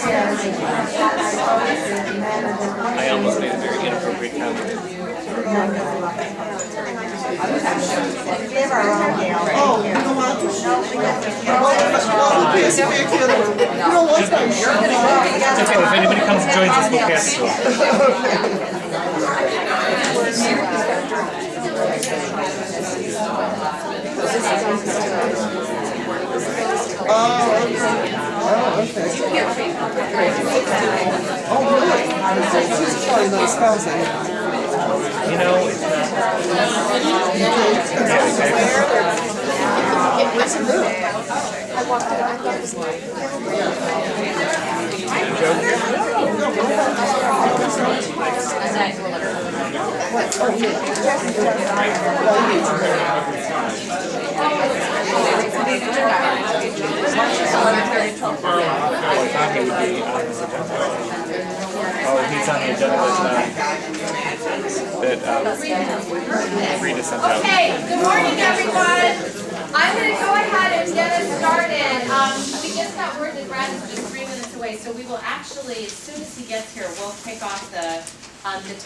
I almost made a very inappropriate comment. It's okay, if anybody comes and joins us, we'll pass it You know, it's he's on the agenda that Rita sent out. Okay, good morning everyone. I'm going to go ahead and get us started. We just got word that Brad is just 3 minutes away, so we will actually, as soon as he gets here, we'll kick off the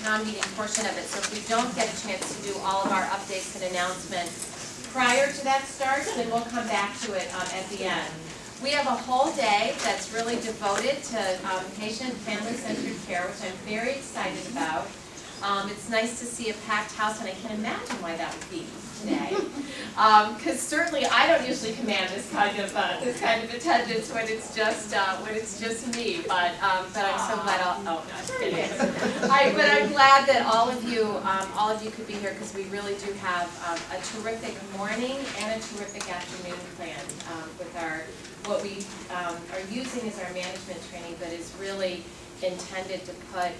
town meeting portion of it. So if we don't get a chance to do all of our updates and announcements prior to that start, then we'll come back to it at the end. We have a whole day that's really devoted to patient family-centered care, which I'm very excited about. It's nice to see a packed house, and I can imagine why that would be today. Because certainly I don't usually command this kind of attendance when it's just me. But I'm so glad. No, I'm kidding. But I'm glad that all of you could be here, because we really do have a terrific morning and a terrific afternoon planned with what we are using as our management training, but is really intended to put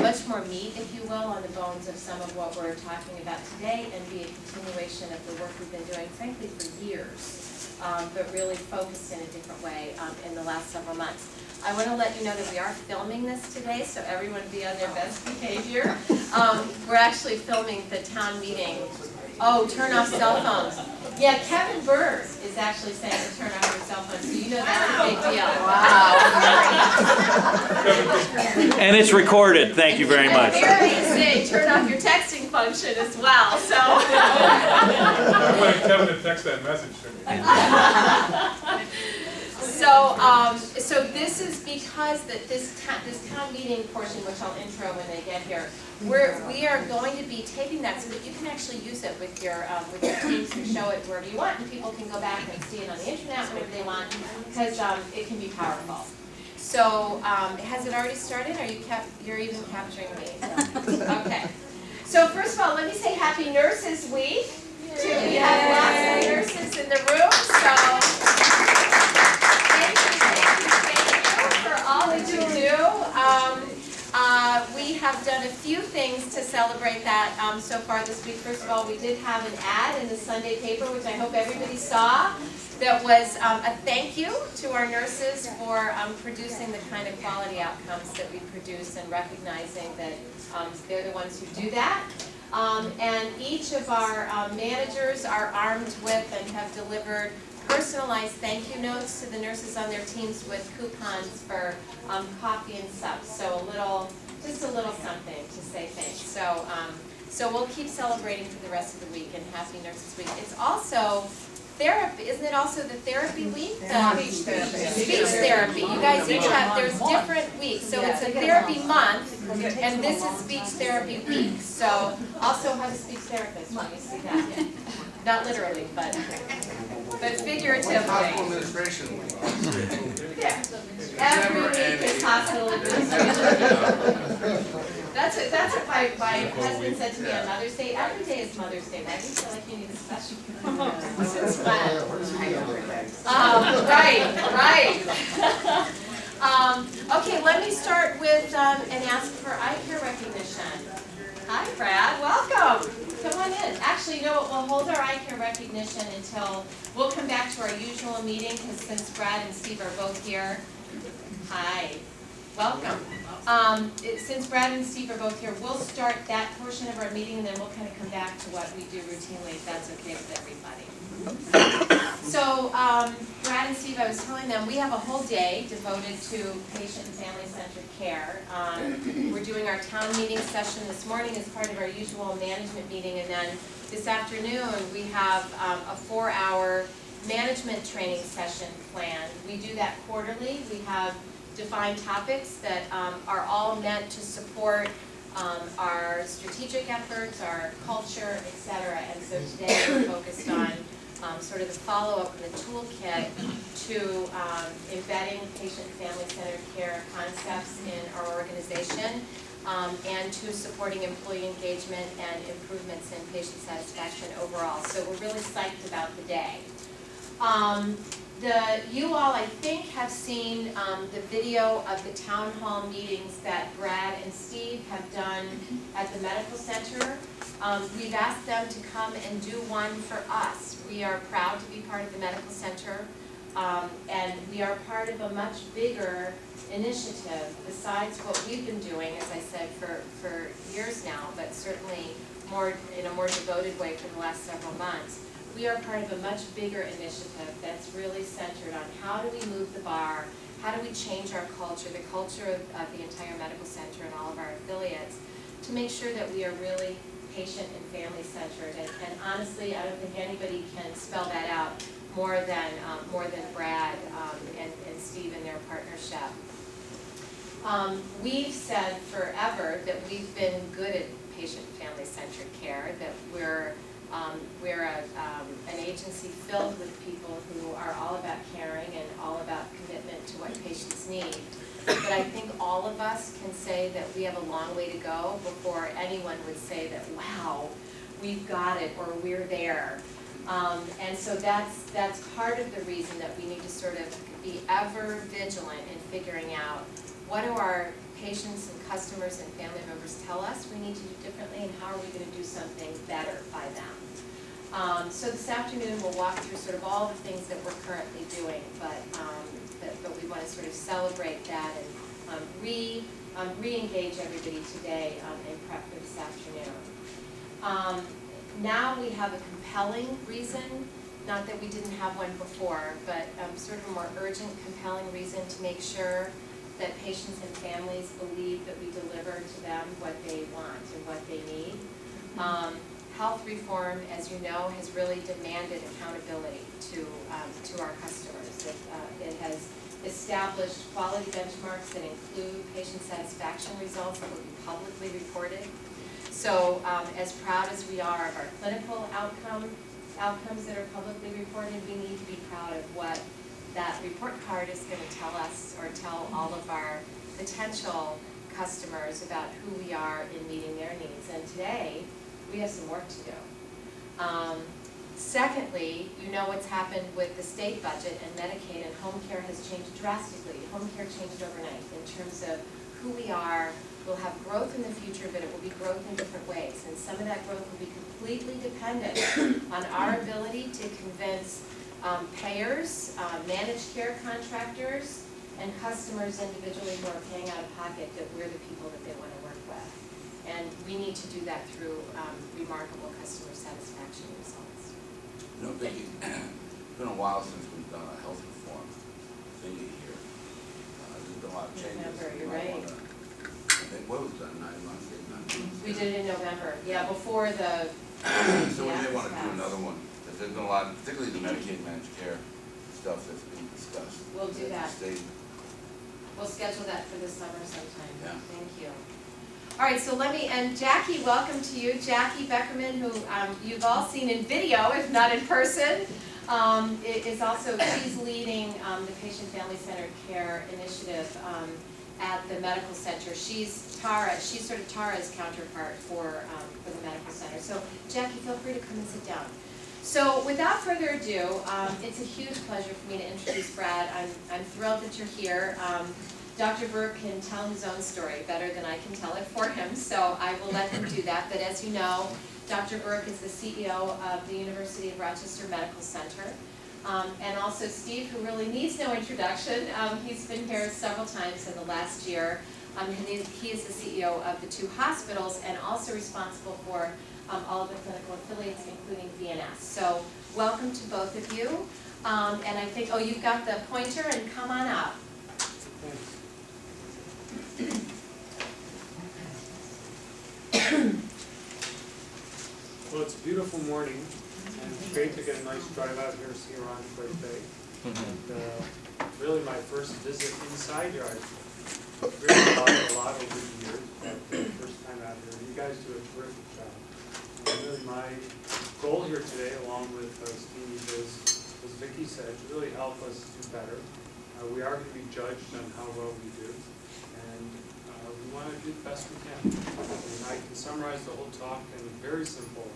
much more meat, if you will, on the bones of some of what we're talking about today, and be a continuation of the work we've been doing, frankly, for years, but really focused in a different way in the last several months. I want to let you know that we are filming this today, so everyone be on their best behavior. We're actually filming the town meeting. Oh, turn off cell phones. Yeah, Kevin Bird is actually saying to turn off your cell phone, so you know that's a big deal. Wow. And it's recorded. Thank you very much. Mary's saying turn off your texting function as well. So. I wanted Kevin to text that message to me. So this is because this town meeting portion, which I'll intro when they get here, we are going to be taping that so that you can actually use it with your teams and show it wherever you want, and people can go back and see it on the internet whenever they want, because it can be powerful. So has it already started? You're even capturing me? Okay. So first of all, let me say Happy Nurses Week. We have lots of nurses in the room, so. All that you do. We have done a few things to celebrate that so far this week. First of all, we did have an ad in the Sunday paper, which I hope everybody saw, that was a thank you to our nurses for producing the kind of quality outcomes that we produce, and recognizing that they're the ones who do that. And each of our managers are armed with and have delivered personalized thank you notes to the nurses on their teams with coupons for coffee and stuff. So just a little something to say thanks. So we'll keep celebrating for the rest of the week, and Happy Nurses Week. It's also therapy, isn't it also the therapy week? Speech therapy. Speech therapy. You guys each have, there's different weeks. So it's a therapy month, and this is speech therapy week. So also have a speech therapist when you see that. Not literally, but figuratively. Hospital administration week. Yeah. Every week is hospital administration. That's what my husband said to me on Mother's Day. Every day is Mother's Day. Why do you feel like you need a special since when? Right. Okay, let me start with and ask for eye care recognition. Hi, Brad. Welcome. Come on in. Actually, you know what? We'll hold our eye care recognition until we'll come back to our usual meeting, because since Brad and Steve are both here. Hi. Welcome. Since Brad and Steve are both here, we'll start that portion of our meeting and then we'll kind of come back to what we do routinely, if that's okay with everybody. So, Brad and Steve, I was telling them, we have a whole day devoted to patient and family-centered care. We're doing our town meeting session this morning as part of our usual management meeting, and then this afternoon we have a 4-hour management training session planned. We do that quarterly. We have defined topics that are all meant to support our strategic efforts, our culture, etc. And so today we're focused on sort of the follow-up and the toolkit to embedding patient and family-centered care concepts in our organization and to supporting employee engagement and improvements in patient satisfaction overall. So we're really psyched about the day. You all, I think, have seen the video of the town hall meetings that Brad and Steve have done at the medical center. We've asked them to come and do one for us. We are proud to be part of the medical center, and we are part of a much bigger initiative besides what we've been doing, as I said, for years now, but certainly in a more devoted way for the last several months. We are part of a much bigger initiative that's really centered on how do we move the bar, how do we change our culture, the culture of the entire medical center and all of our affiliates, to make sure that we are really patient and family centered. And honestly, I don't think anybody can spell that out more than Brad and Steve and their partnership. We've said forever that we've been good at patient family centered care, that we're an agency filled with people who are all about caring and all about commitment to what patients need. But I think all of us can say that we have a long way to go before anyone would say that, wow, we've got it or we're there. And so that's part of the reason that we need to sort of be ever vigilant in figuring out what do our patients and customers and family members tell us we need to do differently, and how are we going to do something better by them. So this afternoon we'll walk through sort of all the things that we're currently doing, but we want to sort of celebrate that and re-engage everybody today in prep for this afternoon. Now we have a compelling reason, not that we didn't have one before, but sort of a more urgent, compelling reason to make sure that patients and families believe that we deliver to them what they want and what they need. Health reform, as you know, has really demanded accountability to our customers. It has established quality benchmarks that include patient satisfaction results that will be publicly reported. So as proud as we are of our clinical outcomes that are publicly reported, we need to be proud of what that report card is going to tell us, or tell all of our potential customers about who we are in meeting their needs. And today, we have some work to do. Secondly, you know what's happened with the state budget and Medicaid, and home care has changed drastically. Home care changed overnight in terms of who we are. We'll have growth in the future, but it will be growth in different ways. And some of that growth will be completely dependent on our ability to convince payers, managed care contractors, and customers individually who are paying out of pocket that we're the people that they want to work with. And we need to do that through remarkable customer satisfaction results. You know, Vicki, it's been a while since we've done a health reform thingy here. There's been a lot of changes. November, you're right. What was that, 9 months, 8 months? We did it in November, yeah, before the... So we may want to do another one. There's been a lot, particularly the Medicaid managed care stuff that's being discussed. We'll do that. State. We'll schedule that for this summer sometime. Yeah. Thank you. All right, so and Jackie, welcome to you. Jackie Beckerman, who you've all seen in video, if not in person, is also, she's leading the Patient Family Centered Care Initiative at the medical center. She's sort of Tara's counterpart for the medical center. So Jackie, feel free to come and sit down. So without further ado, it's a huge pleasure for me to introduce Brad. I'm thrilled that you're here. Dr. Burke can tell his own story better than I can tell it for him, so I will let him do that. But as you know, Dr. Burke is the CEO of the University of Rochester Medical Center. And also Steve, who really needs no introduction. He's been here several times in the last year. And he is the CEO of the 2 hospitals and also responsible for all of the clinical affiliates, including VNS. So welcome to both of you. And I think, oh, you've got the pointer, and come on up. Well, it's a beautiful morning, and it's great to get a nice drive out here and see around Great Bay. And really my first visit inside here. I've really learned a lot over the years, but the first time out here. You guys do a terrific job. And really my goal here today, along with Steve, is, as Vicki said, to really help us do better. We are going to be judged on how well we do, and we want to do the best we can. And I can summarize the whole talk in a very simple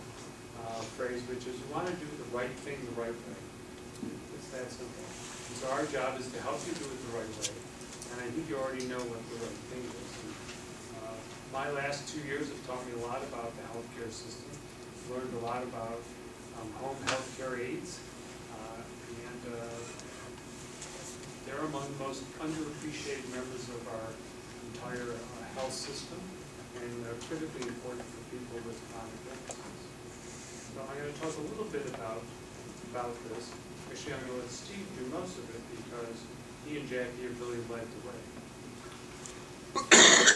phrase, which is you want to do the right thing the right way. It's that simple. And so our job is to help you do it the right way. And I think you already know what the right thing is. And, my last 2 years have taught me a lot about the healthcare system. Learned a lot about home healthcare aides. And they're among the most underappreciated members of our entire health system, and critically important for people with chronic illnesses. So I'm going to talk a little bit about this. Actually, I'm going to let Steve do most of it because he and Jackie have really led the way.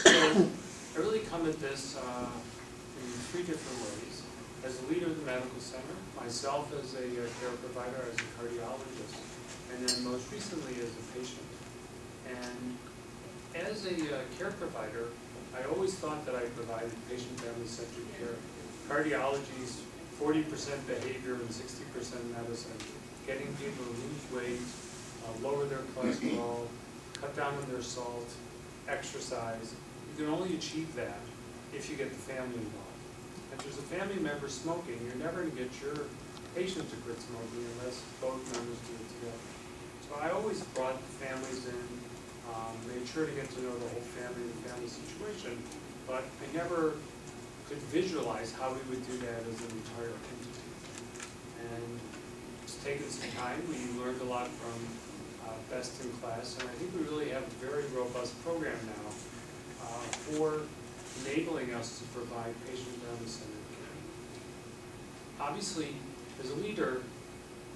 So I really come at this in 3 different ways. As a leader of the medical center, myself as a care provider, as a cardiologist, and then most recently as a patient. And as a care provider, I always thought that I provided patient-family-centered care. Cardiology is 40% behavior and 60% medicine. Getting people to lose weight, lower their cholesterol, cut down on their salt, exercise. You can only achieve that if you get the family involved. If there's a family member smoking, you're never going to get your patient to quit smoking unless both members do it together. So I always brought the families in, made sure to get to know the whole family and the family situation, but I never could visualize how we would do that as an entire entity. And it's taken some time. We learned a lot from best in class, and I think we really have a very robust program now for enabling us to provide patient-family-centered care. Obviously, as a leader,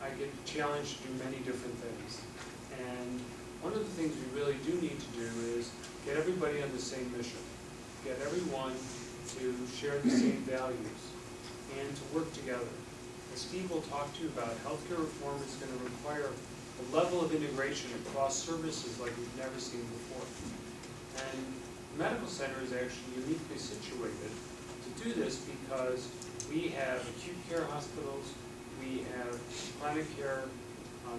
I get challenged to do many different things. And one of the things we really do need to do is get everybody on the same mission, get everyone to share the same values, and to work together. As Steve will talk to you about, healthcare reform is going to require a level of integration across services like we've never seen before. And the medical center is actually uniquely situated to do this because we have acute care hospitals, we have chronic care,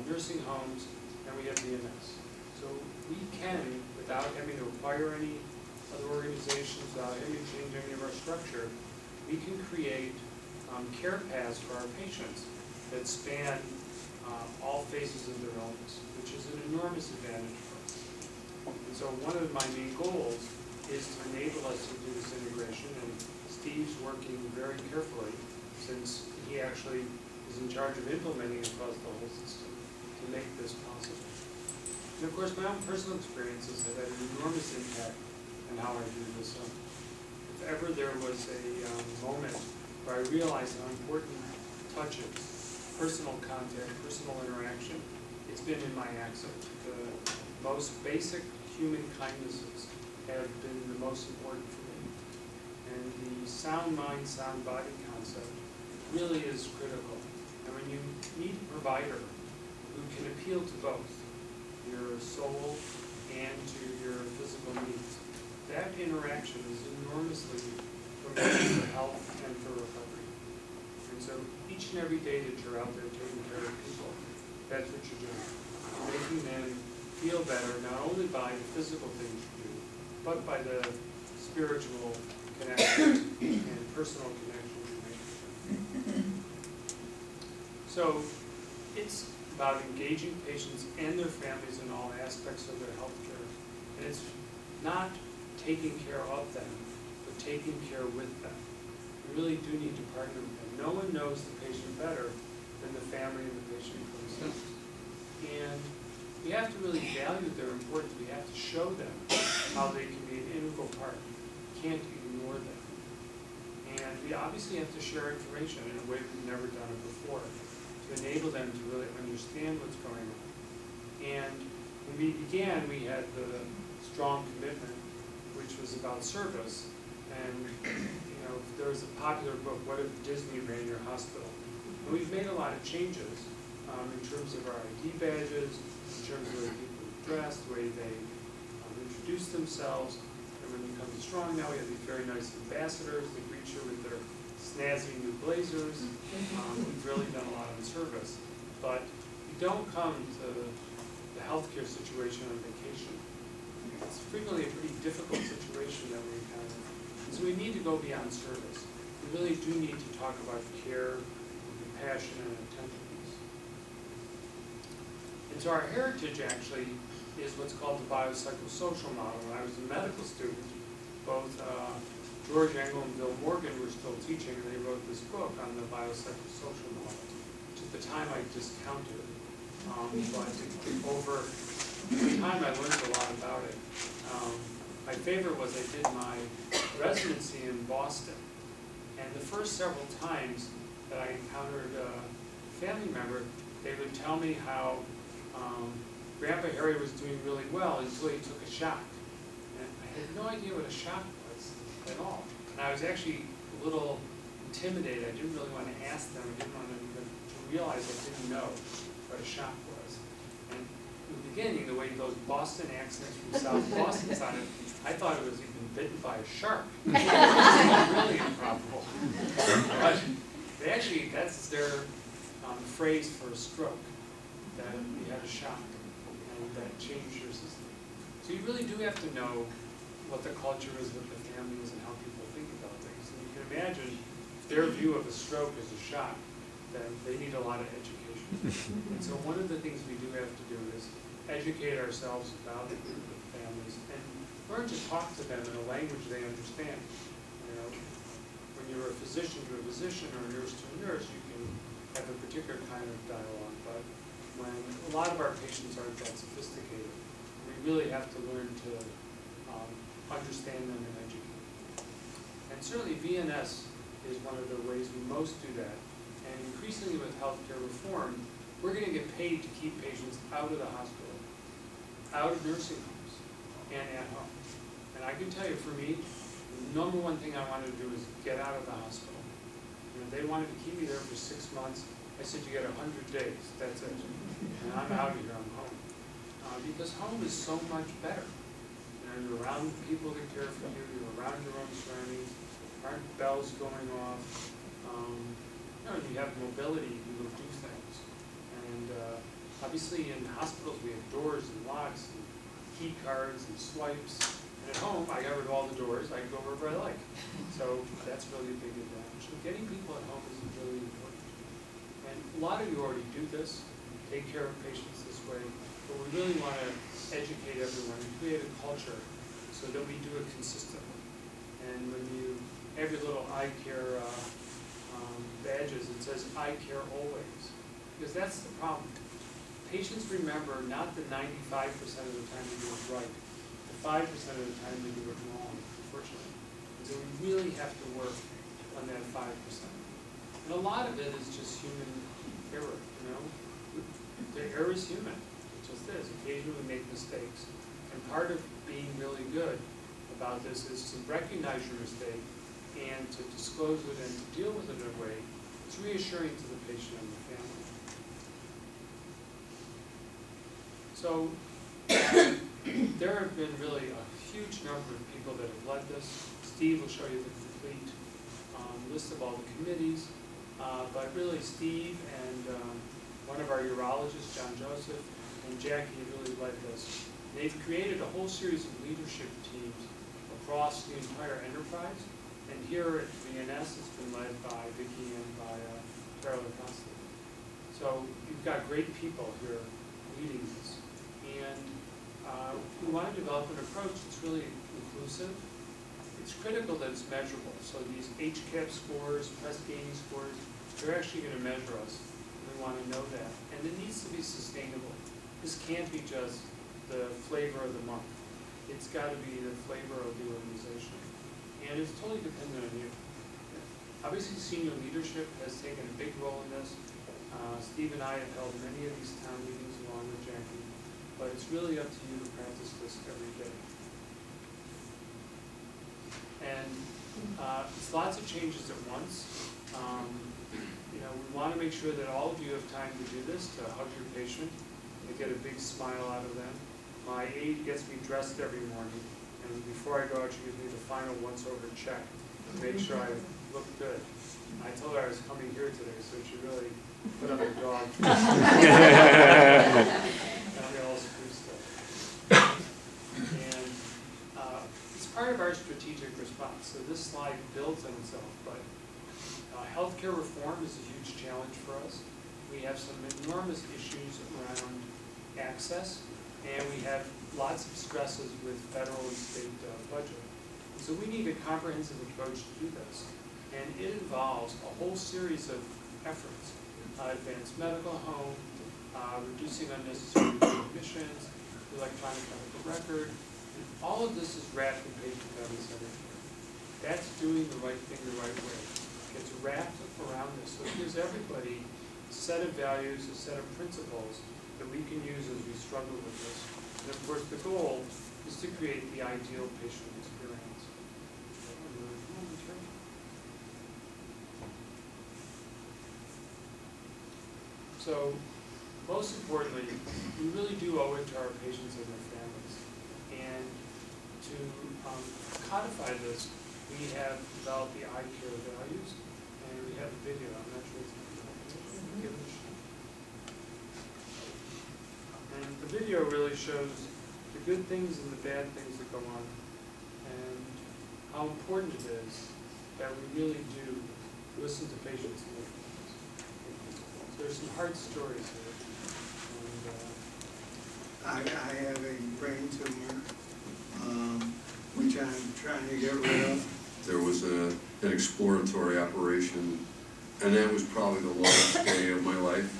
nursing homes, and we have VNS. So we can, without having to acquire any other organizations, without having to change any of our structure, we can create care paths for our patients that span all phases of their illness, which is an enormous advantage for us. And so one of my main goals is to enable us to do this integration, and Steve's working very carefully since he actually is in charge of implementing across the whole system to make this possible. And of course, my own personal experiences have had an enormous impact on how I do this. If ever there was a moment where I realized how important touches, personal contact, personal interaction, it's been in my accent. The most basic human kindnesses have been the most important for me. And the sound mind, sound body concept really is critical. And when you meet a provider who can appeal to both your soul and to your physical needs, that interaction is enormously promoting for health and for recovery. And so each and every day that you're out there taking care of people, that's what you're doing. You're making them feel better not only by the physical things you do, but by the spiritual connection and personal connection you make. So it's about engaging patients and their families in all aspects of their health care. And it's not taking care of them, but taking care with them. We really do need to partner with them. No one knows the patient better than the family and the patient for themselves. And we have to really value their importance. We have to show them how they can be an integral part. Can't ignore them. And we obviously have to share information in a way we've never done it before to enable them to really understand what's going on. And when we began, we had the strong commitment, which was about service. And you know, there was a popular book, What If Disney Ran Your Hospital? And we've made a lot of changes in terms of our ID badges, in terms of the way people dress, the way they introduce themselves. And when you come to Strong now, we have these very nice ambassadors that greet you with their snazzy new blazers. We've really done a lot on service. But you don't come to the healthcare situation on vacation. It's frequently a pretty difficult situation that we encounter. So we need to go beyond service. We really do need to talk about care, compassion, and attentiveness. And so our heritage actually is what's called the biopsychosocial model. When I was a medical student, both George Engel and Bill Morgan were still teaching, and they wrote this book on the biopsychosocial model, which at the time I discounted. But over time I learned a lot about it. My favorite was I did my residency in Boston, and the first several times that I encountered a family member, they would tell me how Grandpa Harry was doing really well until he took a shock. And I had no idea what a shock was at all. And I was actually a little intimidated. I didn't really want to ask them. I didn't want them to realize I didn't know what a shock was. And in the beginning, the way those Boston accents from South Boston sounded, I thought it was even bitten by a shark. It was really improbable. But they actually, that's their phrase for a stroke, that you had a shock, and that changed your system. So you really do have to know what the culture is with the families and how people think about things. And you can imagine if their view of a stroke is a shock, then they need a lot of education. And so one of the things we do have to do is educate ourselves about the families and learn to talk to them in a language they understand. You know, when you're a physician to a physician or a nurse to a nurse, you can have a particular kind of dialogue. But when a lot of our patients aren't that sophisticated, we really have to learn to understand them and educate them. And certainly VNS is one of the ways we most do that. And increasingly with healthcare reform, we're going to get paid to keep patients out of the hospital, out of nursing homes, and at home. And I can tell you, for me, the number one thing I wanted to do is get out of the hospital. You know, they wanted to keep me there for 6 months. I said, you get 100 days, that's it. And I'm out of here, I'm home. Because home is so much better. You know, you're around people that care for you, you're around your own surroundings, there aren't bells going off. You know, you have mobility, you will do things. And obviously in hospitals we have doors and locks and key cards and swipes. And at home, I got rid of all the doors, I can go wherever I like. So that's really a big advantage. So getting people at home is really important. And a lot of you already do this, take care of patients this way, but we really want to educate everyone and create a culture so that we do it consistently. And when you have your little eye care badges, it says I care always, because that's the problem. Patients remember not the 95% of the time they do it right, the 5% of the time they do it wrong, unfortunately. And so we really have to work on that 5%. And a lot of it is just human error, you know? The error is human, it just is. Occasionally we make mistakes. And part of being really good about this is to recognize your mistake and to disclose it and to deal with it in a way that's reassuring to the patient and the family. So there have been really a huge number of people that have led this. Steve will show you the complete list of all the committees. But really Steve and one of our urologists, John Joseph, and Jackie really led this. They've created a whole series of leadership teams across the entire enterprise. And here at VNS, it's been led by Vicki and by Carol Acosta. So you've got great people here leading this. And we want to develop an approach that's really inclusive. It's critical that it's measurable. So these HCAP scores, press gaining scores, they're actually going to measure us. And we want to know that. And it needs to be sustainable. This can't be just the flavor of the month. It's got to be the flavor of the organization. And it's totally dependent on you. Obviously, senior leadership has taken a big role in this. Steve and I have held many of these town meetings along with Jackie, but it's really up to you to practice this every day. And it's lots of changes at once. You know, we want to make sure that all of you have time to do this, to hug your patient, and get a big smile out of them. My aide gets me dressed every morning, and before I go out, she gives me the final once-over check to make sure I look good. I told her I was coming here today, so she really put up a dog. Got me all spruced up. And it's part of our strategic response. So this slide builds on itself, but healthcare reform is a huge challenge for us. We have some enormous issues around access, and we have lots of stresses with federal and state budget. So we need a comprehensive approach to do this. And it involves a whole series of efforts. Advanced medical home, reducing unnecessary admissions, electronic medical record. And all of this is wrapped in patient value centered care. That's doing the right thing the right way. It's wrapped around this. So it gives everybody a set of values, a set of principles that we can use as we struggle with this. And of course, the goal is to create the ideal patient experience. So, most importantly, we really do owe it to our patients and their families. And to codify this, we have developed the eye care values, and we have a video. I'm not sure it's going to give it a shot. And the video really shows the good things and the bad things that go on, and how important it is that we really do listen to patients and their families. There's some hard stories here. And, I have a brain tumor, which I'm trying to get rid of. There was an exploratory operation, and that was probably the lowest day of my life.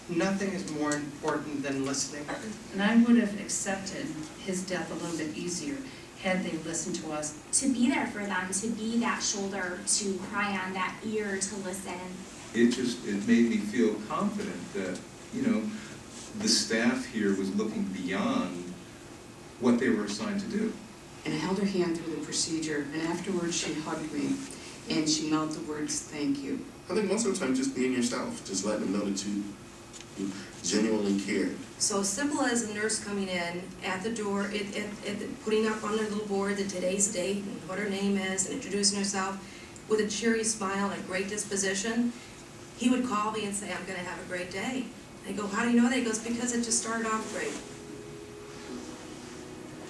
Nothing is more important than listening. And I would have accepted his death a little bit easier had they listened to us. To be there for them, to be that shoulder, to cry on, that ear to listen. It made me feel confident that, you know, the staff here was looking beyond what they were assigned to do. And I held her hand through the procedure, and afterwards she hugged me, and she mouthed the words, "Thank you." I think most of the time just being yourself, just letting them know that you genuinely care. So simple as a nurse coming in at the door, putting up on their little board the today's date and what her name is, and introducing herself with a cheery smile and a great disposition. He would call me and say, "I'm going to have a great day." I go, "How do you know that?" He goes, "Because it just started off great."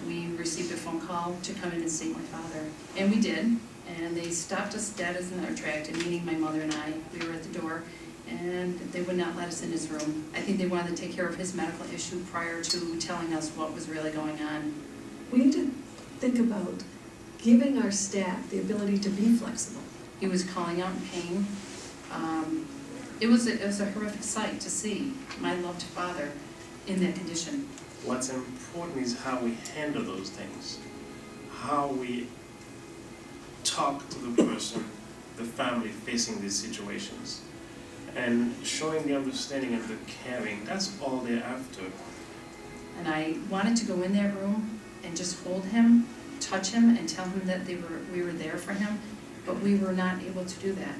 We received a phone call to come in and see my father, and we did. And they stopped us dead as in our track, and meeting my mother and I. We were at the door, and they would not let us in his room. I think they wanted to take care of his medical issue prior to telling us what was really going on. We need to think about giving our staff the ability to be flexible. He was calling out in pain. It was a horrific sight to see my loved father in that condition. What's important is how we handle those things, how we talk to the person, the family facing these situations, and showing the understanding and the caring. That's all they're after. And I wanted to go in that room and just hold him, touch him, and tell him that we were there for him, but we were not able to do that.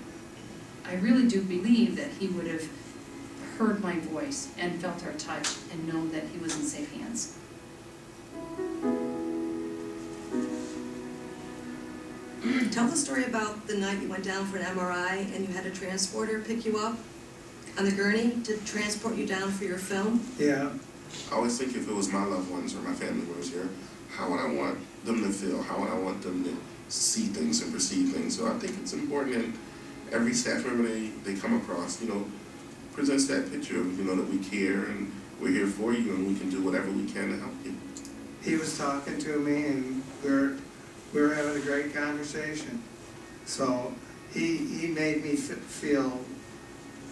I really do believe that he would have heard my voice and felt our touch and known that he was in safe hands. Tell the story about the night you went down for an MRI and you had a transporter pick you up on the gurney to transport you down for your film. Yeah. I always think if it was my loved ones or my family was here, how would I want them to feel? How would I want them to see things and perceive things? So I think it's important that every staff member they come across, you know, presents that picture of, you know, that we care and we're here for you and we can do whatever we can to help you. He was talking to me and we were having a great conversation. So he made me feel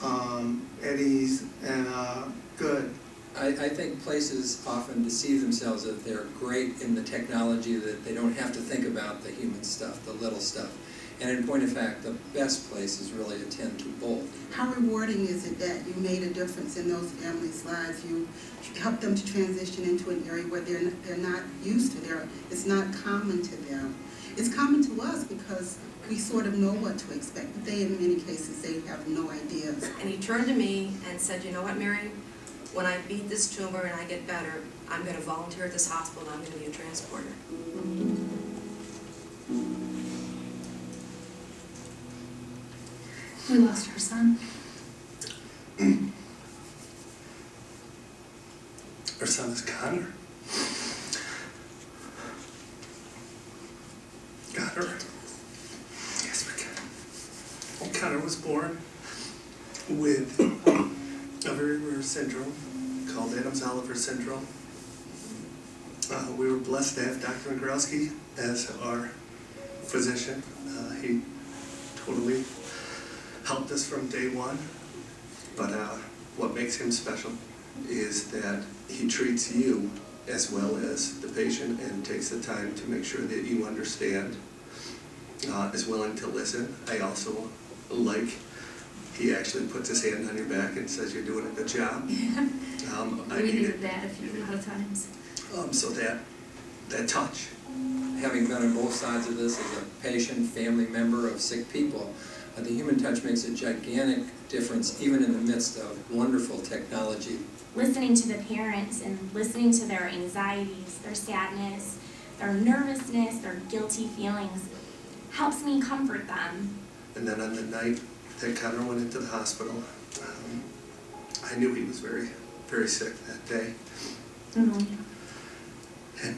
at ease and good. I think places often deceive themselves that they're great in the technology, that they don't have to think about the human stuff, the little stuff. And in point of fact, the best places really attend to both. How rewarding is it that you made a difference in those families' lives? You helped them to transition into an area where they're not used to. It's not common to them. It's common to us because we sort of know what to expect, but they, in many cases, they have no ideas. And he turned to me and said, you know what, Mary? When I beat this tumor and I get better, I'm going to volunteer at this hospital and I'm going to be a transporter. We lost our son. Our son is Connor. Connor. Yes, we can. Well, Connor was born with a very rare syndrome called Adams-Oliver syndrome. We were blessed to have Dr. Growski as our physician. He totally helped us from day one. But what makes him special is that he treats you as well as the patient and takes the time to make sure that you understand, is willing to listen. I also like, he actually puts his hand on your back and says you're doing a good job. We needed that a lot of times. So that touch. Having been on both sides of this as a patient, family member of sick people, the human touch makes a gigantic difference even in the midst of wonderful technology. Listening to the parents and listening to their anxieties, their sadness, their nervousness, their guilty feelings helps me comfort them. And then on the night that Connor went into the hospital, I knew he was very, very sick that day. And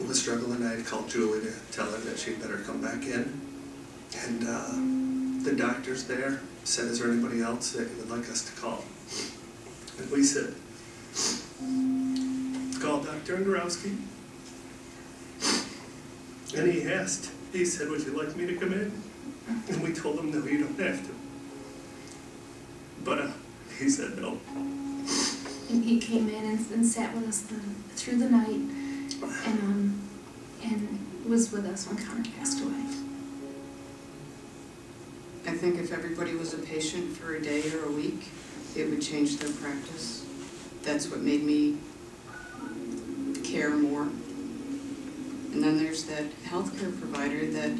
was struggling. I had called Julie to tell her that she'd better come back in. And the doctors there said, is there anybody else that you would like us to call? And we said, call Dr. Androwski. And he asked, he said, would you like me to come in? And we told him, no, you don't have to. But he said no. And he came in and sat with us through the night and was with us when Connor passed away. I think if everybody was a patient for a day or a week, it would change their practice. That's what made me care more. And then there's that healthcare provider that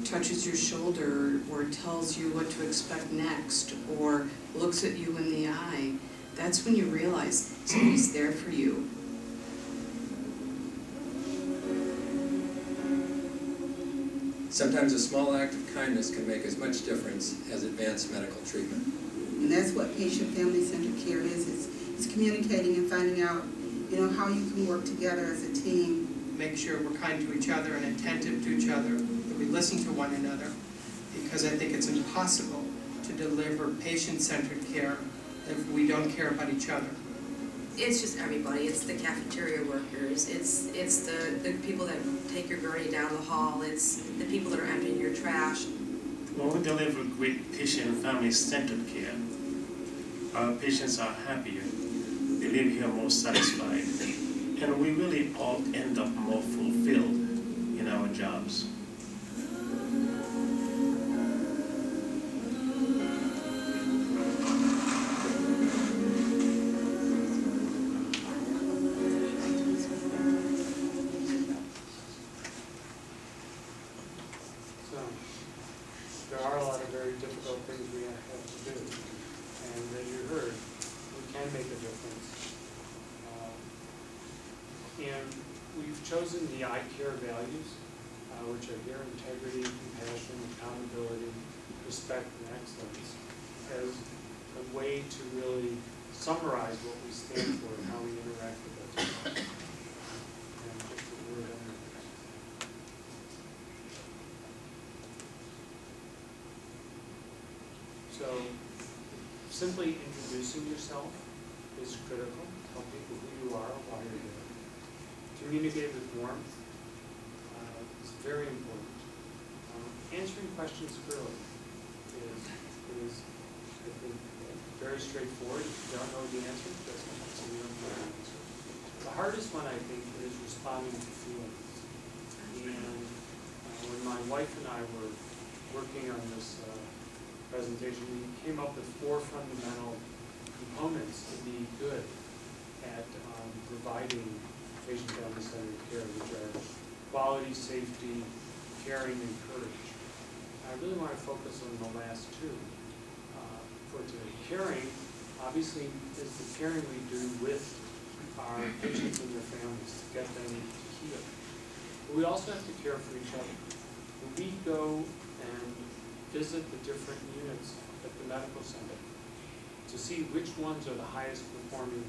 touches your shoulder or tells you what to expect next or looks at you in the eye. That's when you realize somebody's there for you. Sometimes a small act of kindness can make as much difference as advanced medical treatment. And that's what patient-family-centered care is. It's communicating and finding out, how you can work together as a team. Make sure we're kind to each other and attentive to each other, that we listen to one another, because I think it's impossible to deliver patient-centered care if we don't care about each other. It's just everybody. It's the cafeteria workers. It's the people that take your gurney down the hall. It's the people that are emptying your trash. When we deliver great patient and family-centered care, our patients are happier. They leave here more satisfied. And we really all end up more fulfilled in our jobs. There are a lot of very difficult things we have to do, and as you heard, we can make a difference. And we've chosen the I-CARE values, which are here: integrity, compassion, accountability, respect, and excellence, as a way to really summarize what we stand for and how we interact with others. And just a word on that. So, simply introducing yourself is critical. Tell people who you are, why you're here. Communicate with warmth is very important. Answering questions clearly is I think, very straightforward. If you don't know the answer, just so you don't know the answer. The hardest one, I think, is responding to feelings. And when my wife and I were working on this presentation, we came up with 4 fundamental components to be good at providing patient-family-centered care, which are quality, safety, caring, and courage. I really want to focus on the last 2 for today. Caring, obviously, is the caring we do with our patients and their families to get them to heal. But we also have to care for each other. When we go and visit the different units at the medical center to see which ones are the highest performing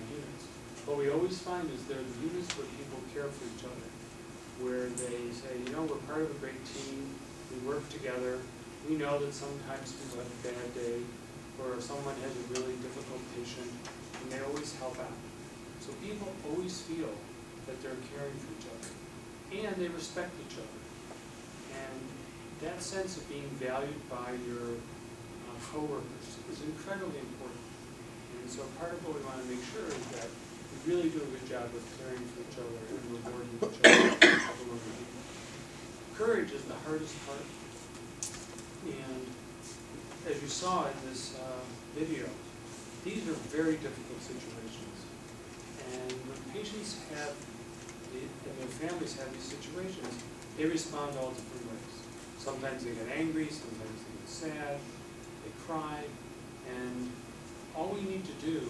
units, what we always find is they're the units where people care for each other, where they say, you know, we're part of a great team, we work together, we know that sometimes people have a bad day, or someone has a really difficult patient, and they always help out. So people always feel that they're caring for each other, and they respect each other. And that sense of being valued by your coworkers is incredibly important. And so part of what we want to make sure is that we really do a good job of caring for each other and rewarding each other. Courage is the hardest part. And as you saw in this video, these are very difficult situations. And when patients have, and their families have these situations, they respond all different ways. Sometimes they get angry, sometimes they get sad, they cry, and all we need to do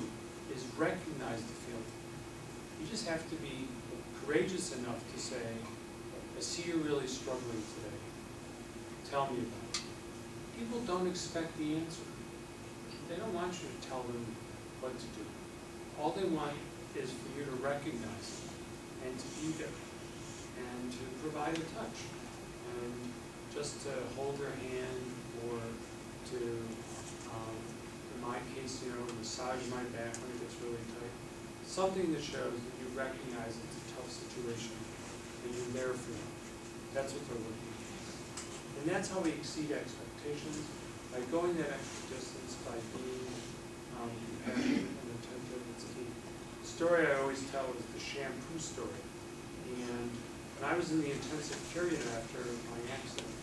is recognize the feeling. You just have to be courageous enough to say, I see you're really struggling today. Tell me about it. People don't expect the answer. They don't want you to tell them what to do. All they want is for you to recognize it and to be there and to provide a touch and just to hold their hand or to, in my case, you know, massage my back when it gets really tight. Something that shows that you recognize it's a tough situation and you're there for them. That's what they're looking for. And that's how we exceed expectations, by going that extra distance, by being compassionate and attentive. It's key. The story I always tell is the shampoo story. And when I was in the intensive care unit after my accident,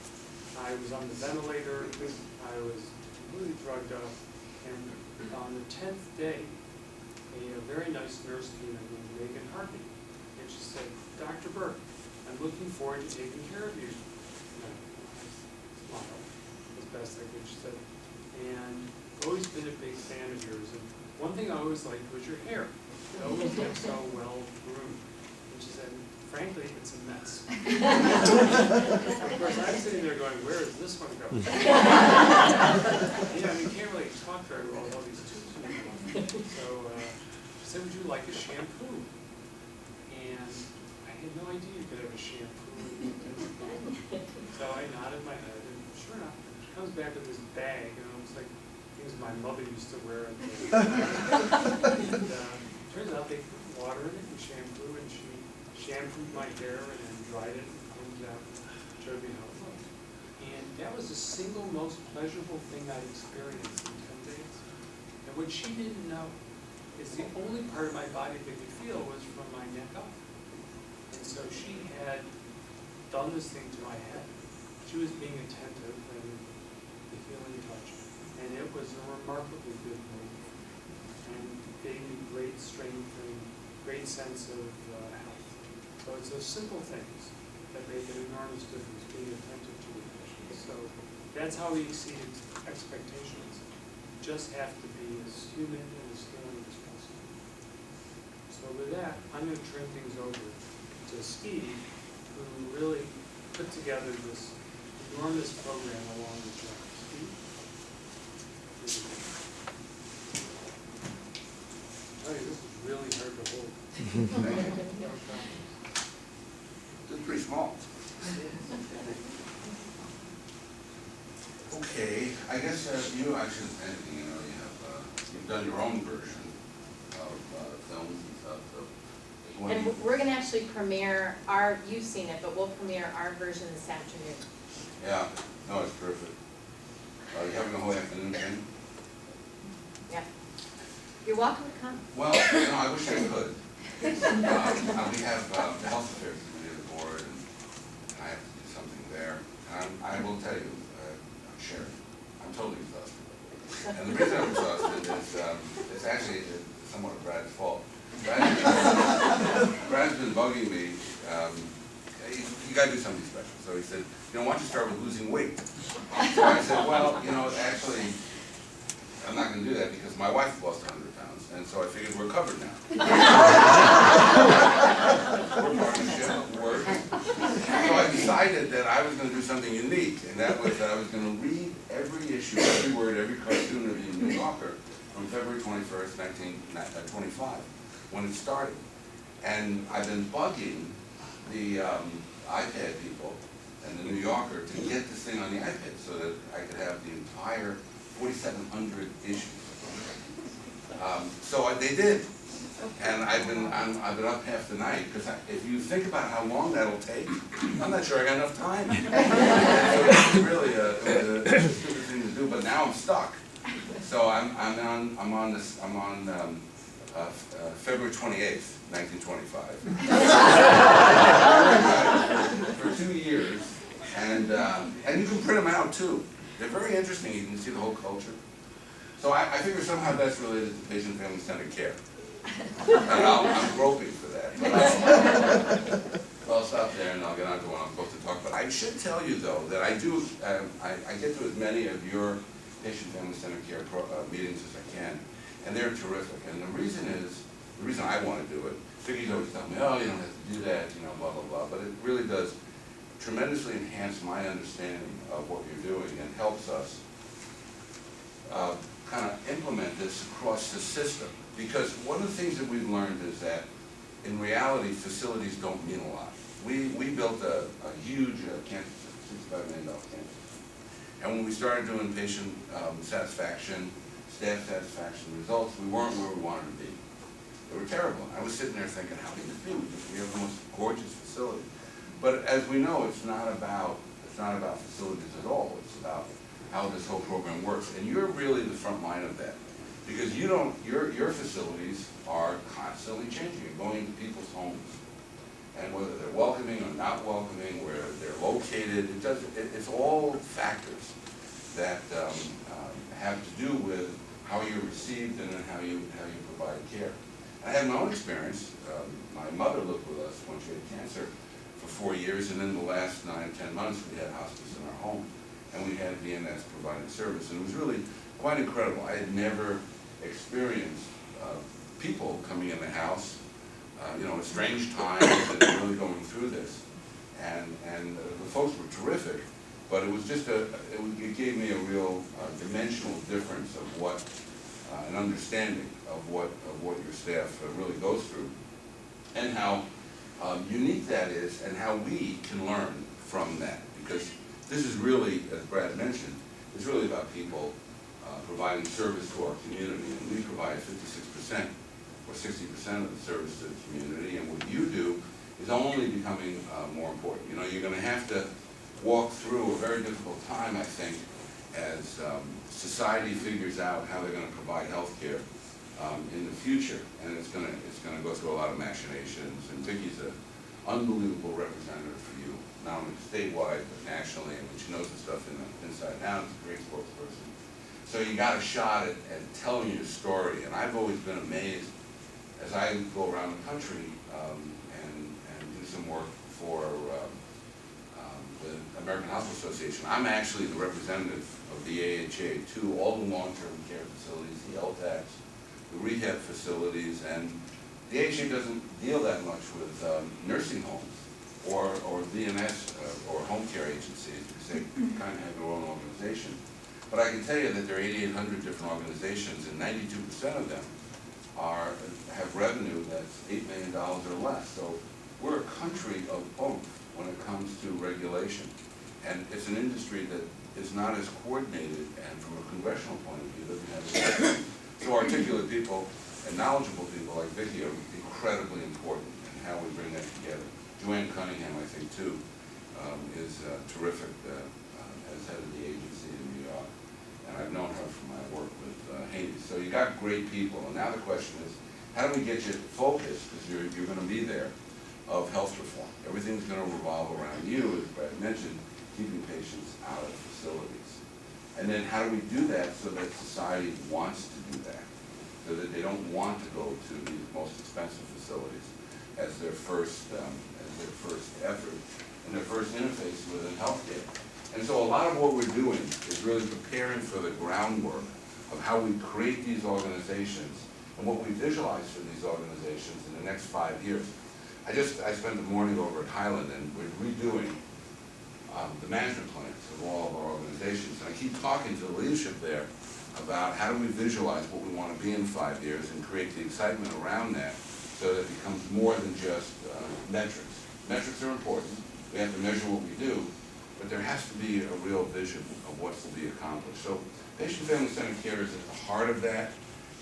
I was on the ventilator, I was completely drugged up, and on the 10th day, a very nice nurse came in named Megan Harvey, and she said, Dr. Burke, I'm looking forward to taking care of you. And I smiled as best I could. She said, and I've always been a big fan of yours, and one thing I always liked was your hair. It always looked so well groomed. And she said, frankly, it's a mess. Of course, I'm sitting there going, where is this one going? Yeah, I mean, you can't really talk very well with all these tubes in your mouth. So she said, would you like a shampoo? And I had no idea you could have a shampoo. So I nodded my head, and sure enough, she comes back with this bag, and it looks like things my mother used to wear. And turns out they put water in it and shampoo, and she shampooed my hair and then dried it and combed it out and showed me how it looked. And that was the single most pleasurable thing I'd experienced in 10 days. And what she didn't know is the only part of my body that could feel was from my neck up. And so she had done this thing to my head. She was being attentive and the healing touch. And it was a remarkably good move. And gave me great strength and great sense of health. So it's those simple things that make an enormous difference, being attentive to the patient. So that's how we exceed expectations. Just have to be as human and as healing as possible. So with that, I'm going to turn things over to Steve, who really put together this enormous program along with John. Steve? Oh, this is really hard to hold. It's pretty small. Okay, I guess you actually, you know, you've done your own version of films and stuff. So And we're going to actually premiere you've seen it, but we'll premiere our version this afternoon. Yeah, no, it's terrific. Are you having a whole afternoon thing? You're welcome to come. Well, I wish I could. We have the Health Affairs Committee of the board, and I have to do something there. And I will tell you, Sharon, I'm totally exhausted. And the reason I'm exhausted is it's actually somewhat of Brad's fault. Brad's been bugging me. You got to do something special. So he said, why don't you start with losing weight? So I said, well, actually, I'm not going to do that because my wife lost 100 pounds, and so I figured we're covered now. We're partnership, work. So I decided that I was going to do something unique, and that was that I was going to read every issue, every word, every cartoon of the New Yorker from February 21st, 1925, when it started. And I've been bugging the iPad people and the New Yorker to get this thing on the iPad so that I could have the entire 4,700 issues. So they did, and I've been up half the night because if you think about how long that'll take, I'm not sure I got enough time. So it's really a stupid thing to do, but now I'm stuck. So I'm on February 28th, 1925. For 2 years, and you can print them out too. They're very interesting. You can see the whole culture. So I figure somehow that's related to patient-family-centered care. And I'm groping for that. But I'll stop there and I'll get on to what I'm supposed to talk about. I should tell you though that I do. I get to as many of your patient-family-centered care meetings as I can, and they're terrific. And the reason I want to do it. Vicky's always telling me, oh, you don't have to do that, blah blah blah. But it really does tremendously enhance my understanding of what you're doing and helps us kind of implement this across the system. Because one of the things that we've learned is that in reality, facilities don't mean a lot. We built a huge cancer center, $65 million cancer center. And when we started doing patient satisfaction, staff satisfaction results, we weren't where we wanted to be. They were terrible. I was sitting there thinking, how can this be? We have the most gorgeous facility. But as we know, it's not about facilities at all. It's about how this whole program works. And you're really the front line of that. Because your facilities are constantly changing. You're going to people's homes. And whether they're welcoming or not welcoming, where they're located, it's all factors that have to do with how you're received and then how you provide care. I had my own experience. My mother lived with us when she had cancer for 4 years, and in the last 9 or 10 months we had hospice in our home, and we had VNS providing service, and it was really quite incredible. I had never experienced people coming in the house, at strange times and really going through this, and the folks were terrific, but it was just it gave me a real dimensional difference of what an understanding of what your staff really goes through, and how unique that is, and how we can learn from that. Because this is really, as Brad mentioned, it's really about people providing service to our community, and we provide 56% or 60% of the service to the community, and what you do is only becoming more important. You're going to have to walk through a very difficult time, I think, as society figures out how they're going to provide health care in the future, and it's going to go through a lot of machinations. And Vicky's an unbelievable representative for you, not only statewide but nationally, and she knows the stuff inside and out. She's a great spokesperson. So you got a shot at telling your story, and I've always been amazed as I go around the country and do some work for the American Hospital Association. I'm actually the representative of the AHA to all the long-term care facilities, the LTACs, the rehab facilities, and the AHA doesn't deal that much with nursing homes or VNS or home care agencies, because they kind of have their own organization. But I can tell you that there are 8,800 different organizations, and 92% of them have revenue that's $8 million or less. So we're a country of both when it comes to regulation. And it's an industry that is not as coordinated, and from a congressional point of view, doesn't have as so articulate people and knowledgeable people like Vicki are incredibly important in how we bring that together. Joanne Cunningham, I think, too, is terrific as head of the agency in New York. and I've known her from my work with Haney. So you got great people, and now the question is, how do we get you focused, because you're going to be there, of health reform? Everything's going to revolve around you, as Brad mentioned, keeping patients out of facilities. And then how do we do that so that society wants to do that, so that they don't want to go to these most expensive facilities as their first effort and their first interface within healthcare. And so a lot of what we're doing is really preparing for the groundwork of how we create these organizations and what we visualize for these organizations in the next 5 years. I spent the morning over at Highland, and we're redoing the management plans of all of our organizations. And I keep talking to the leadership there about how do we visualize what we want to be in 5 years and create the excitement around that so that it becomes more than just metrics. Metrics are important. We have to measure what we do, but there has to be a real vision of what's to be accomplished. So patient-family-centered care is at the heart of that.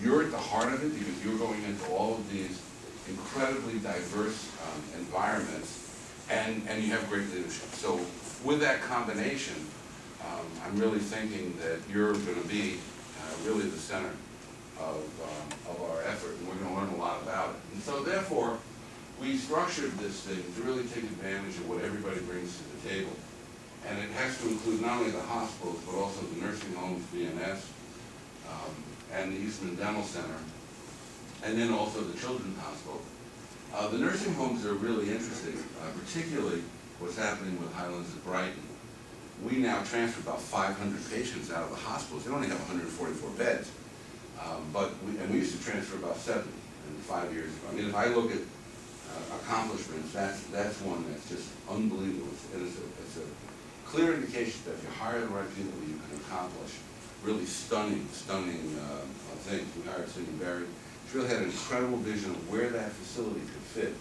You're at the heart of it because you're going into all of these incredibly diverse environments, and you have great leadership. So with that combination, I'm really thinking that you're going to be really the center of our effort, and we're going to learn a lot about it. And so therefore, we structured this thing to really take advantage of what everybody brings to the table. And it has to include not only the hospitals, but also the nursing homes, VNS, and the Eastman Dental Center, and then also the Children's Hospital. The nursing homes are really interesting, particularly what's happening with Highlands at Brighton. We now transfer about 500 patients out of the hospitals. They only have 144 beds, and we used to transfer about 70 in 5 years ago. I mean, if I look at accomplishments, that's one that's just unbelievable. It's a clear indication that if you hire the right people, you can accomplish really stunning things. We hired Cindy Berry. She really had an incredible vision of where that facility could fit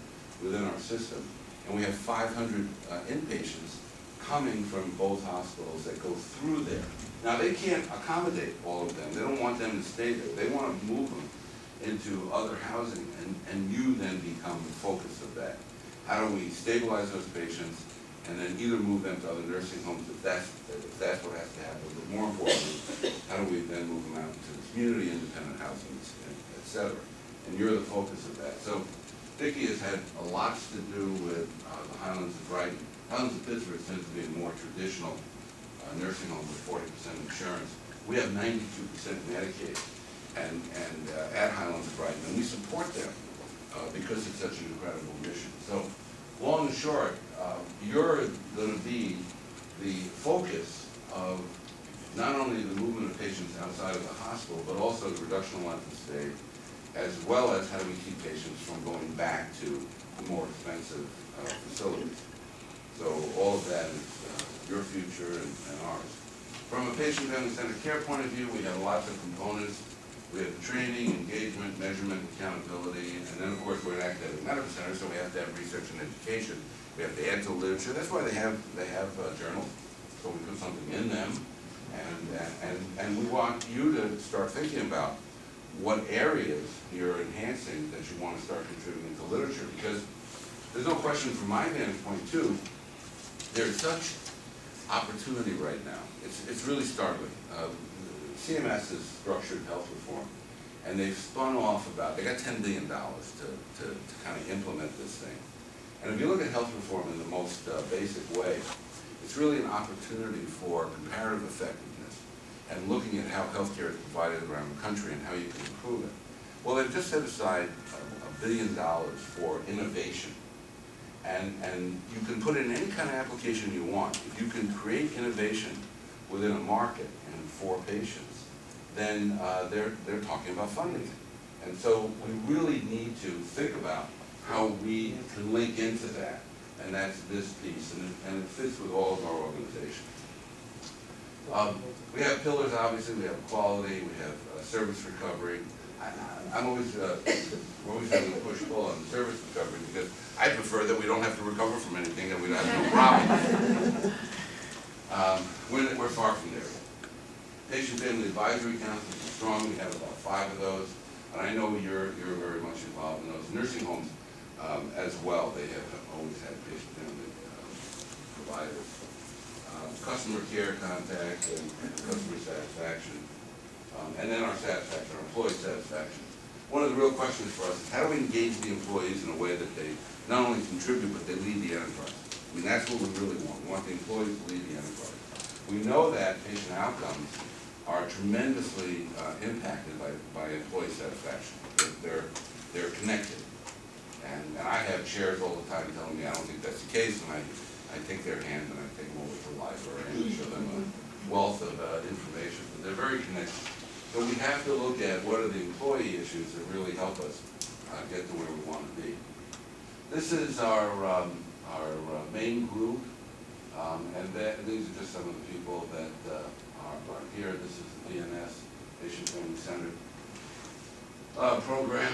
within our system. And we have 500 inpatients coming from both hospitals that go through there. Now, they can't accommodate all of them. They don't want them to stay there. They want to move them into other housing, and you then become the focus of that. How do we stabilize those patients and then either move them to other nursing homes if that's what has to happen, but more importantly, how do we then move them out into the community, independent housing, et cetera? And you're the focus of that. So Vicki has had a lot to do with the Highlands of Brighton. Highlands of Pittsburgh tends to be a more traditional nursing home with 40% insurance. We have 92% Medicaid and at Highlands of Brighton, and we support them because it's such an incredible mission. So long and short, you're going to be the focus of not only the movement of patients outside of the hospital, but also the reduction of length of stay, as well as how do we keep patients from going back to the more expensive facilities. So all of that is your future and ours. From a patient-family-centered care point of view, we have lots of components. We have the training, engagement, measurement, accountability, and then of course we're an academic medical center, so we have to have research and education. We have to add to literature. That's why they have journals, so we put something in them, and we want you to start thinking about what areas you're enhancing that you want to start contributing to literature, because there's no question from my vantage point too, there's such opportunity right now. It's really startling. CMS has structured health reform, and they've spun off they got $10 billion to kind of implement this thing. And if you look at health reform in the most basic way, it's really an opportunity for comparative effectiveness and looking at how healthcare is provided around the country and how you can improve it. Well, they've just set aside $1 billion for innovation. And you can put in any kind of application you want. If you can create innovation within a market and for patients, then they're talking about funding it. And so we really need to think about how we can link into that, and that's this piece, and it fits with all of our organizations. We have pillars, obviously. We have quality. We have service recovery. I'm always we're always having a push-pull on service recovery because I prefer that we don't have to recover from anything and we don't have no problem. We're far from there. Patient Family Advisory Councils are strong. We have about 5 of those, and I know you're very much involved in those. Nursing homes as well. They have always had patient family providers. customer care contact and customer satisfaction, and then our satisfaction, our employee satisfaction. One of the real questions for us is how do we engage the employees in a way that they not only contribute, but they lead the enterprise? I mean, that's what we really want. We want the employees to lead the enterprise. We know that patient outcomes are tremendously impacted by employee satisfaction. They're connected. And I have chairs all the time telling me I don't think that's the case, and I take their hand and I take them over to the library and show them a wealth of information. But they're very connected. So we have to look at what are the employee issues that really help us get to where we want to be. This is our main group, and these are just some of the people that are here. This is the PNS, Patient Family Centered program,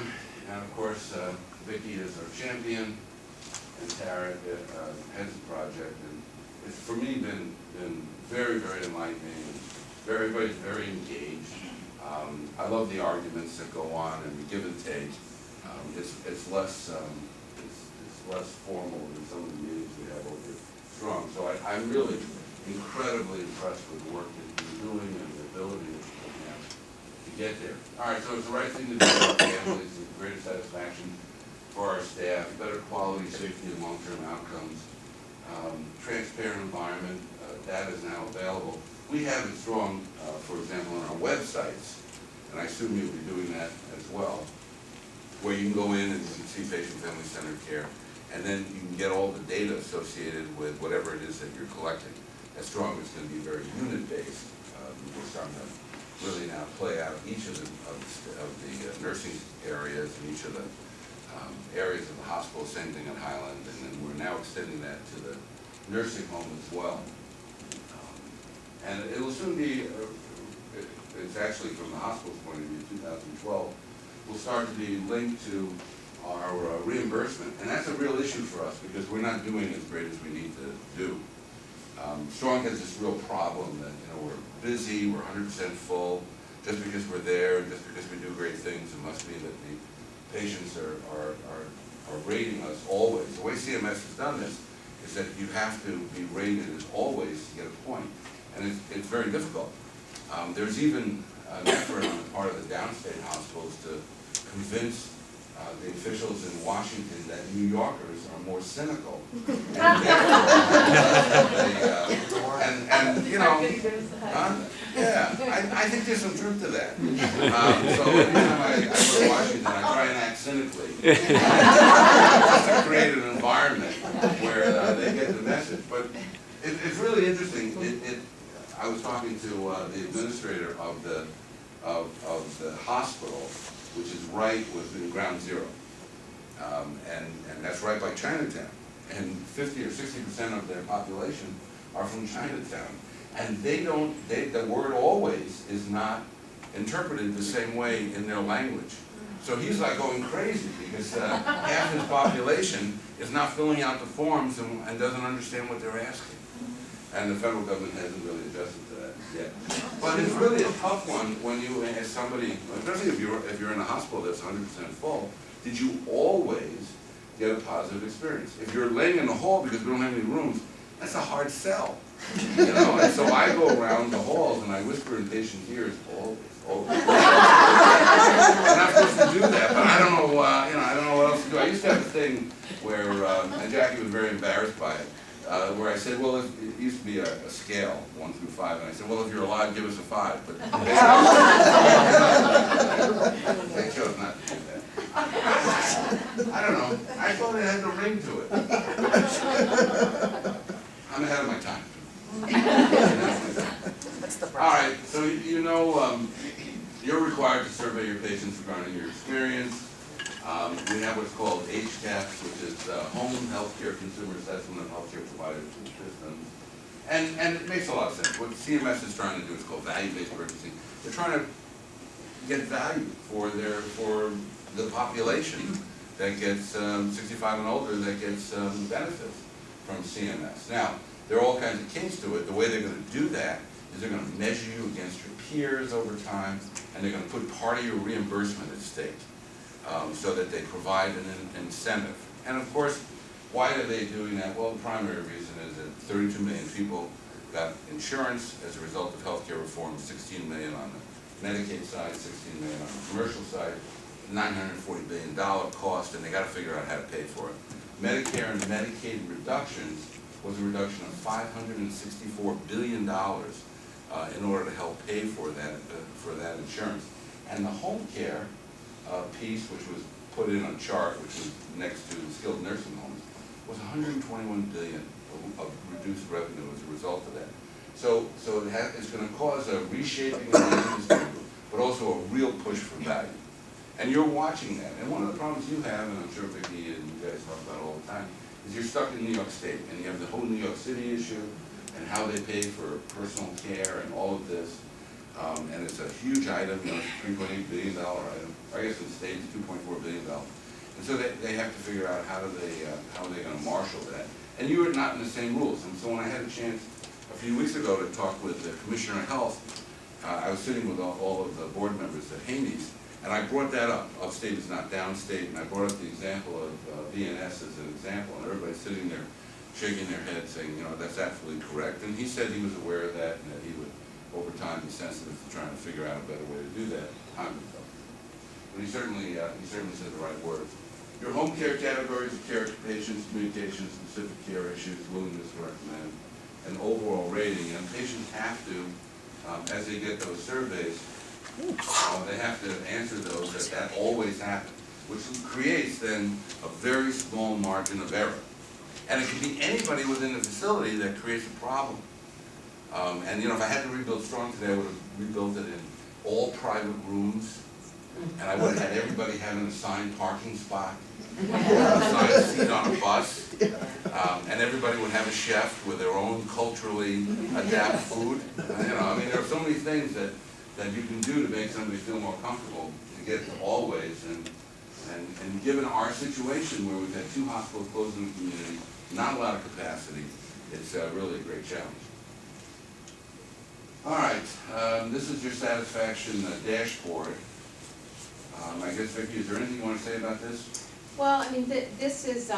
and of course Vicki is our champion, and Tara heads the project, and it's for me been very, very enlightening. Everybody's very engaged. I love the arguments that go on and the give and take. It's less formal than some of the meetings we have over Strong. So I'm really incredibly impressed with the work that you're doing and the ability that you have to get there. All right, so it's the right thing to do for our families, with greater satisfaction for our staff, better quality, safety, and long-term outcomes, transparent environment. Data is now available. We have it Strong, for example, on our websites, and I assume you'll be doing that as well, where you can go in and you can see patient-family centered care, and then you can get all the data associated with whatever it is that you're collecting. At Strong, it's going to be very unit-based. We're starting to really now play out each of the nursing areas and each of the areas of the hospital, same thing at Highland, and then we're now extending that to the nursing home as well. And it will soon be, it's actually from the hospital's point of view, 2012, will start to be linked to our reimbursement. And that's a real issue for us because we're not doing as great as we need to do. Strong has this real problem that, we're busy, we're 100% full. Just because we're there and just because we do great things, it must be that the patients are rating us always. The way CMS has done this is that you have to be rated as always to get a point. And it's very difficult. There's even an effort on the part of the downstate hospitals to convince the officials in Washington that New Yorkers are more cynical. And I think there's some truth to that. So every time I go to Washington, I try and act cynically. Just to create an environment where they get the message. But it's really interesting. I was talking to the administrator of the hospital, which is right within Ground Zero, and that's right by Chinatown. And 50 or 60% of their population are from Chinatown, and the word "always" is not interpreted the same way in their language. So he's like going crazy because half his population is not filling out the forms and doesn't understand what they're asking. And the federal government hasn't really adjusted to that yet. But it's really a tough one when you ask somebody, especially if you're in a hospital that's 100% full, did you always get a positive experience? If you're laying in the hall because we don't have any rooms, that's a hard sell. And so I go around the halls and I whisper in patients' ears, always, always. I'm not supposed to do that, but I don't know, I don't know what else to do. I used to have a thing where, and Jackie was very embarrassed by it, where I said, well, it used to be a scale, 1 through 5, and I said, well, if you're alive, give us a 5. But they chose not to do that. I don't know. I thought it had a ring to it. I'm ahead of my time. All right, so you're required to survey your patients regarding your experience. We have what's called HCAPS, which is Home Healthcare Consumer Assessment of Healthcare Providers and Systems. And it makes a lot of sense. What CMS is trying to do is called value-based purchasing. They're trying to get value for the population that gets 65 and older that gets benefits from CMS. Now, there are all kinds of kinks to it. The way they're going to do that is they're going to measure you against your peers over time, and they're going to put part of your reimbursement at stake. So that they provide an incentive. And of course, why are they doing that? Well, the primary reason is that 32 million people got insurance as a result of healthcare reform, 16 million on the Medicaid side, 16 million on the commercial side, $940 billion cost, and they got to figure out how to pay for it. Medicare and Medicaid reductions was a reduction of $564 billion in order to help pay for that insurance. And the home care piece, which was put in a chart, which was next to skilled nursing homes, was $121 billion of reduced revenue as a result of that. So it's going to cause a reshaping of the industry, but also a real push for value. And you're watching that. And one of the problems you have, and I'm sure Vicki and you guys talk about it all the time, is you're stuck in New York State, and you have the whole New York City issue, and how they pay for personal care and all of this. And it's a huge item, you know, it's a $3.8 billion item. I guess in the state it's $2.4 billion. And so they have to figure out how are they going to marshal that. And you are not in the same rules. And so when I had a chance a few weeks ago to talk with the Commissioner of Health, I was sitting with all of the board members at Haney's, and I brought that up. Upstate is not downstate, and I brought up the example of VNS as an example, and everybody's sitting there shaking their head saying, you know, that's absolutely correct. And he said he was aware of that, and that he would, over time, be sensitive to trying to figure out a better way to do that. Time will tell. But he certainly said the right words. Your home care categories of care to patients, communication, specific care issues, willingness to recommend, and overall rating. And patients have to, as they get those surveys, they have to answer those that always happens, which creates then a very small margin of error. And it can be anybody within the facility that creates a problem. And you know, if I had to rebuild Strong today, I would have rebuilt it in all private rooms, and I would have had everybody have an assigned parking spot, an assigned seat on a bus, and everybody would have a chef with their own culturally adapted food. You know, I mean, there are so many things that you can do to make somebody feel more comfortable to get to always. And given our situation where we've had 2 hospitals closed in the community, not a lot of capacity, it's really a great challenge. All right, this is your satisfaction dashboard. I guess, Vicki, is there anything you want to say about this? Well, I mean, this is,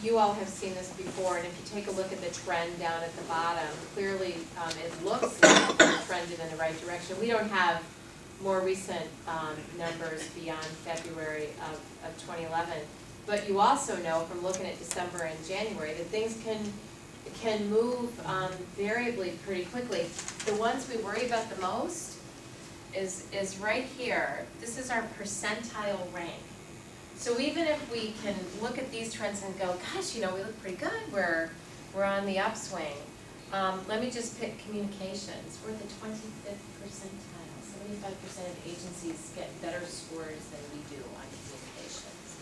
you all have seen this before, and if you take a look at the trend down at the bottom, clearly it looks like we're trended in the right direction. We don't have more recent numbers beyond February of 2011, but you also know from looking at December and January that things can move variably pretty quickly. The ones we worry about the most is right here. This is our percentile rank. So even if we can look at these trends and go, gosh, you know, we look pretty good, we're on the upswing. Let me just pick communications. We're the 25th percentile. 75% of agencies get better scores than we do on communications,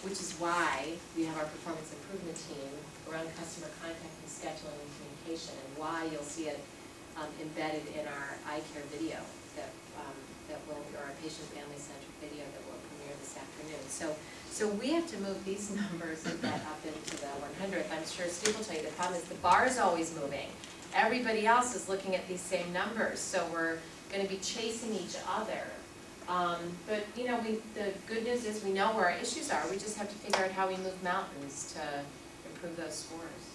which is why we have our performance improvement team around customer contact and scheduling and communication, and why you'll see it embedded in our eye care video or our patient family centric video that will premiere this afternoon. So we have to move these numbers and get up into the 100th. I'm sure Steve will tell you the problem is the bar is always moving. Everybody else is looking at these same numbers, so we're going to be chasing each other. But you know, the good news is we know where our issues are. We just have to figure out how we move mountains to improve those scores.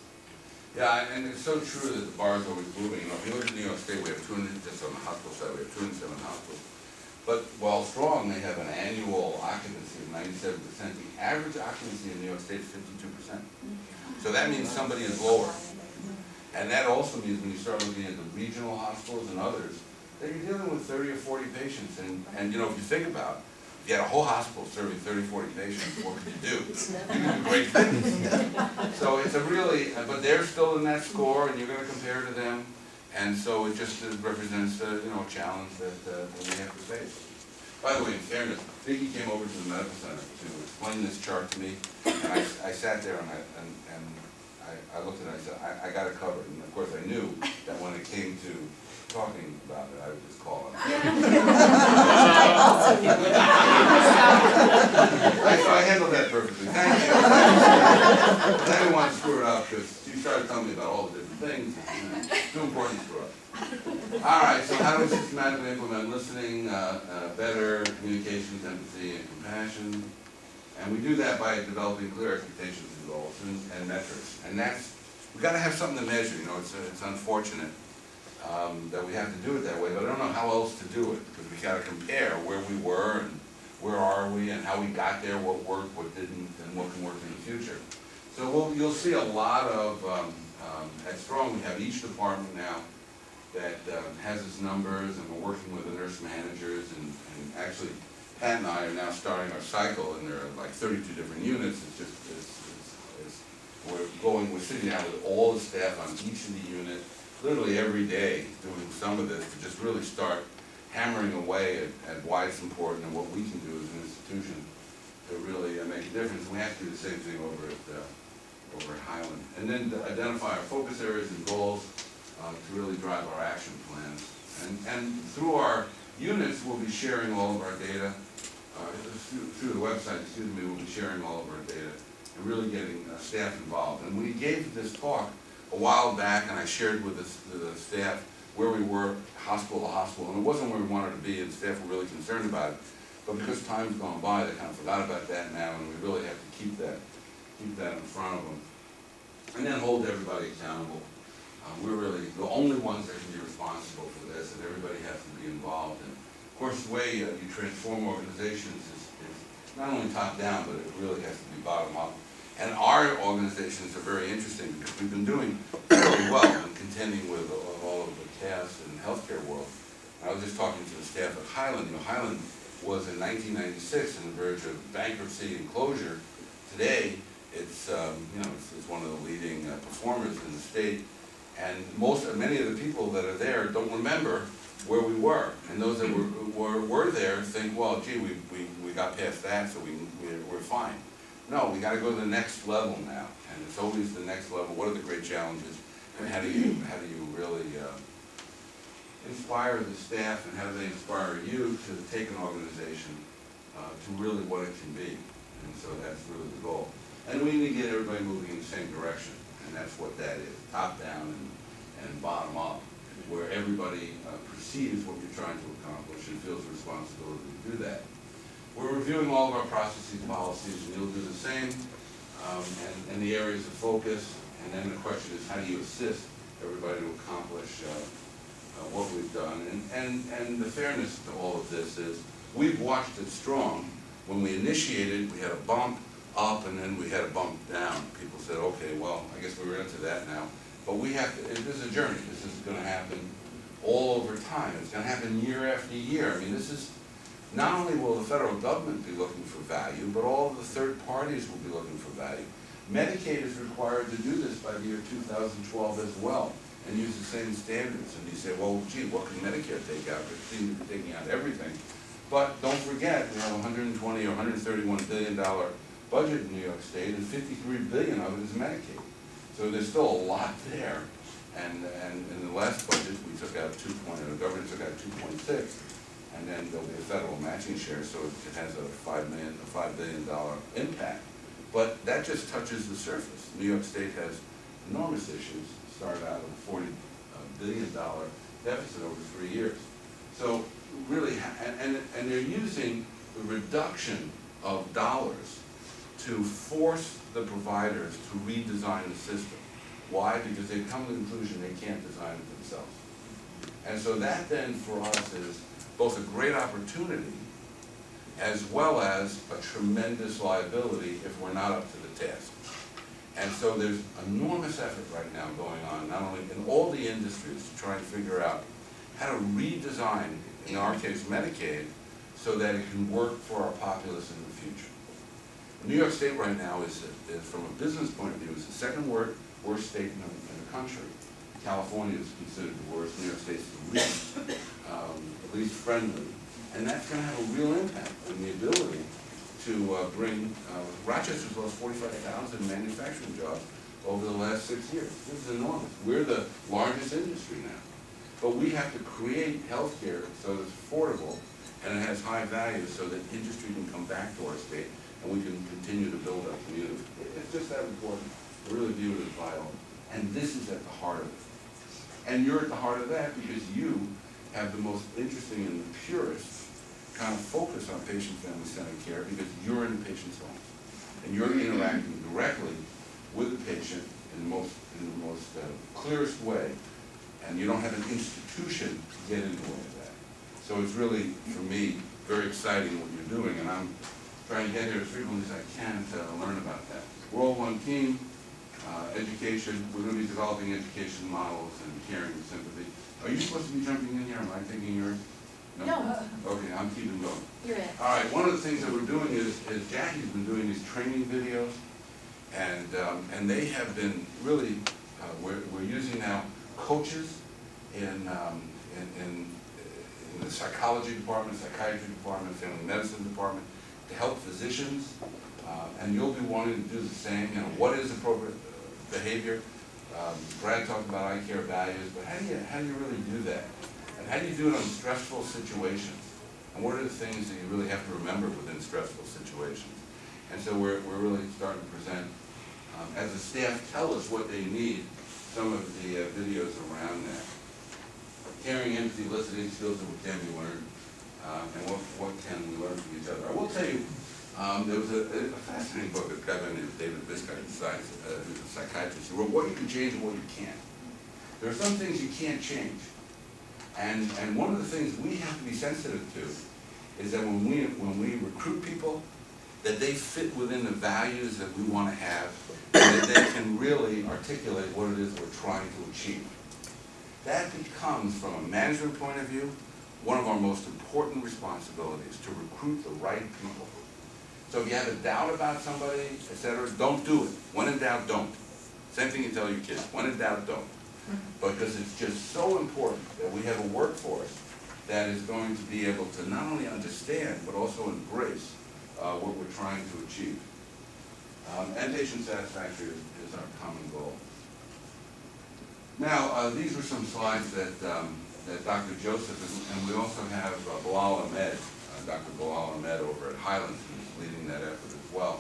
Yeah, and it's so true that the bar is always moving. You know, if you look at New York State, we have 200, just on the hospital side, we have 207 hospitals. But while strong, they have an annual occupancy of 97%. The average occupancy in New York State is 52%. So that means somebody is lower. And that also means when you start looking at the regional hospitals and others, that you're dealing with 30 or 40 patients. And you know, if you think about it, if you had a whole hospital serving 30, 40 patients, what could you do? You can do great things. So it's a really, but they're still in that score, and you're going to compare to them. And so it just represents a challenge that we have to face. By the way, in fairness, Vicki came over to the medical center to explain this chart to me, and I sat there and I looked at it and I said, I got it covered. And of course I knew that when it came to talking about it, I would just call it. I also knew it. So I handled that perfectly. Thank you. I didn't want to screw it up because you started telling me about all the different things. It's too important to screw up. All right, so how do we systematically implement listening, better communications, empathy, and compassion? And we do that by developing clear expectations and goals and metrics. And that's we gotta have something to measure, you know, it's unfortunate that we have to do it that way, but I don't know how else to do it, because we gotta compare where we were and where are we and how we got there, what worked, what didn't, and what can work in the future. So you'll see a lot of, at Strong we have each department now that has its numbers, and we're working with the nurse managers, and actually Pat and I are now starting our cycle, and there are like 32 different units. We're sitting down with all the staff on each of the units, literally every day, doing some of this to just really start hammering away at why it's important and what we can do as an institution to really make a difference. And we have to do the same thing over at Highland. And then to identify our focus areas and goals to really drive our action plans. And through our units, we'll be sharing all of our data. Through the website, we'll be sharing all of our data and really getting staff involved. And we gave this talk a while back, and I shared with the staff where we were, hospital to hospital, and it wasn't where we wanted to be, and staff were really concerned about it. But because time's gone by, they kind of forgot about that now, and we really have to keep that in front of them. And then hold everybody accountable. We're really the only ones that can be responsible for this, and everybody has to be involved. And of course, the way you transform organizations is not only top down, but it really has to be bottom up. And our organizations are very interesting because we've been doing fairly well in contending with all of the chaos in the healthcare world. I was just talking to the staff at Highland. You know, Highland was in 1996 on the verge of bankruptcy and closure. Today, it's it's one of the leading performers in the state. And many of the people that are there don't remember where we were. And those that were there think, well, gee, we got past that, so we're fine. No, we got to go to the next level now, and it's always the next level. What are the great challenges, and how do you really inspire the staff, and how do they inspire you to take an organization to really what it can be? And so that's really the goal. And we need to get everybody moving in the same direction, and that's what that is: top down and bottom up, where everybody perceives what you're trying to accomplish and feels the responsibility to do that. We're reviewing all of our processes and policies, and you'll do the same, and the areas of focus. And then the question is, how do you assist everybody to accomplish what we've done? And the fairness to all of this is, we've watched it Strong. When we initiated, we had a bump up, and then we had a bump down. People said, okay, well, I guess we were into that now. But we have to, this is a journey. This is going to happen all over time. It's going to happen year after year. I mean, this is, not only will the federal government be looking for value, but all of the third parties will be looking for value. Medicaid is required to do this by the year 2012 as well, and use the same standards. And you say, well, gee, what can Medicare take out? They seem to be taking out everything. But don't forget, we have a $120 or $131 billion budget in New York State, and $53 billion of it is Medicaid. So there's still a lot there. And in the last budget, we took out the government took out 2.6. And then there'll be a federal matching share, so it has a $5 billion impact. But that just touches the surface. New York State has enormous issues. It started out with a $40 billion deficit over 3 years. So really, and they're using the reduction of dollars to force the providers to redesign the system. Why? Because they've come to the conclusion they can't design it themselves. And so that then for us is both a great opportunity as well as a tremendous liability if we're not up to the task. And so there's enormous effort right now going on, not only in all the industries, to try and figure out how to redesign, in our case, Medicaid, so that it can work for our populace in the future. New York State right now is from a business point of view, is the second worst state in the country. California is considered the worst. New York State is the least friendly. And that's going to have a real impact on the ability to bring, Rochester's lost 45,000 manufacturing jobs over the last 6 years. This is enormous. We're the largest industry now. But we have to create healthcare so that it's affordable and it has high value so that industry can come back to our state and we can continue to build our community. It's just that important. I really view it as vital. And this is at the heart of it. And you're at the heart of that because you have the most interesting and the purest kind of focus on patient-family-centered care because you're in the patient's home. And you're interacting directly with the patient in the most clearest way, and you don't have an institution to get in the way of that. So it's really, for me, very exciting what you're doing, and I'm trying to get here as frequently as I can to learn about that. We're all one team. Education, we're going to be developing education models and caring and sympathy. Are you supposed to be jumping in here? Am I taking yours? No. Okay, I'm keeping going. You're in. All right, one of the things that we're doing is Jackie's been doing these training videos, and they have been really, we're using now coaches in the psychology department, psychiatry department, family medicine department, to help physicians, and you'll be wanting to do the same. You know, what is appropriate behavior? Brad talked about I care values, but how do you really do that? And how do you do it on stressful situations? And what are the things that you really have to remember within stressful situations? And so we're really starting to present, as the staff tell us what they need, some of the videos around that. Caring, empathy, listening skills, and what can be learned, and what can we learn from each other. I will tell you, there was a fascinating book that a guy by the name of David Biscott, who's a psychiatrist. He wrote What You Can Change and What You Can't. There are some things you can't change. And one of the things we have to be sensitive to is that when we recruit people, that they fit within the values that we want to have, and that they can really articulate what it is we're trying to achieve. That becomes, from a management point of view, one of our most important responsibilities, to recruit the right people. So if you have a doubt about somebody, etc., don't do it. When in doubt, don't. Same thing you tell your kids. When in doubt, don't. Because it's just so important that we have a workforce that is going to be able to not only understand, but also embrace what we're trying to achieve. And patient satisfaction is our common goal. Now, these are some slides that Dr. Joseph, and we also have Bilal Ahmed, Dr. Bilal Ahmed over at Highlands, who's leading that effort as well.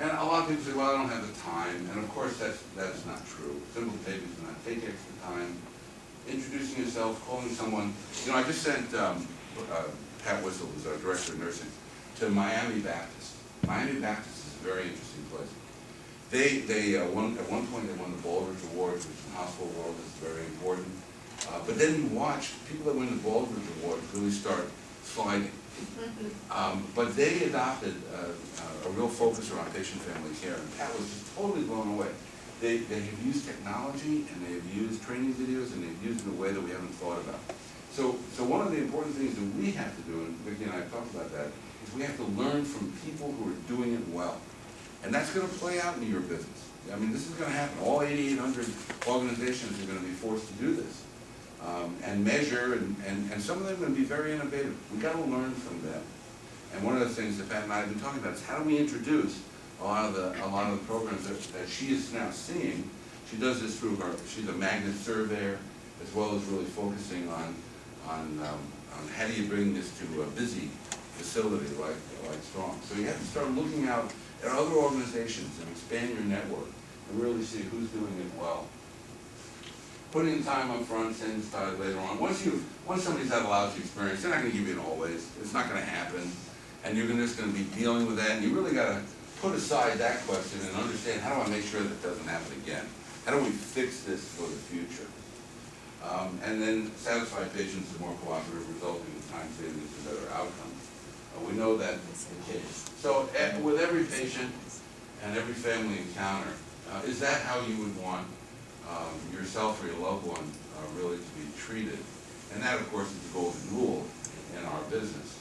And a lot of people say, well, I don't have the time, and of course that's not true. Simple behaviors do not take extra time. Introducing yourself, calling someone. You know, I just sent Pat Whistle, who's our director of nursing, to Miami Baptist. Miami Baptist is a very interesting place. At one point they won the Baldrige Award, which in the hospital world is very important. But then you watch people that win the Baldrige Award really start sliding. But they adopted a real focus around patient-family care, and Pat was just totally blown away. They have used technology, and they have used training videos, and they've used it in a way that we haven't thought about. So one of the important things that we have to do, and Vicki and I have talked about that, is we have to learn from people who are doing it well. And that's going to play out in your business. I mean, this is going to happen. All 8,800 organizations are going to be forced to do this. And measure, and some of them are going to be very innovative. We've got to learn from them. And one of the things that Pat and I have been talking about is how do we introduce a lot of the programs that she is now seeing. She does this through she's a magnet surveyor, as well as really focusing on how do you bring this to a busy facility like Strong. So you have to start looking out at other organizations and expand your network and really see who's doing it well. Putting time up front, sends time later on. Once somebody's had a lousy experience, they're not going to give you an always. It's not going to happen. And you're just going to be dealing with that. And you really got to put aside that question and understand, how do I make sure that it doesn't happen again? How do we fix this for the future? And then satisfied patients are more cooperative, resulting in time savings and better outcomes. We know that's the case. So with every patient and every family encounter, is that how you would want yourself or your loved one really to be treated? And that, of course, is the golden rule in our business.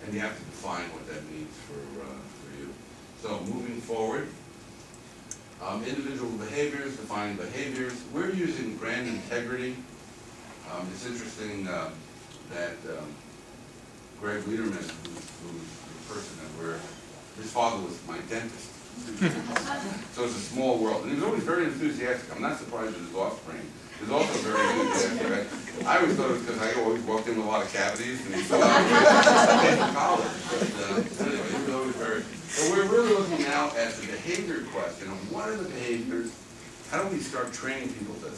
And you have to define what that means for you. So moving forward, individual behaviors, defining behaviors. We're using brand integrity. It's interesting that Greg Liederman, who's the person that his father was my dentist. So it's a small world. And he was always very enthusiastic. I'm not surprised at his offspring. He was also very enthusiastic. I always thought it was because I always walked in with a lot of cavities, and he thought I was in college. But anyway, he was always very... So we're really looking now at the behavior question of what are the behaviors, how do we start training people to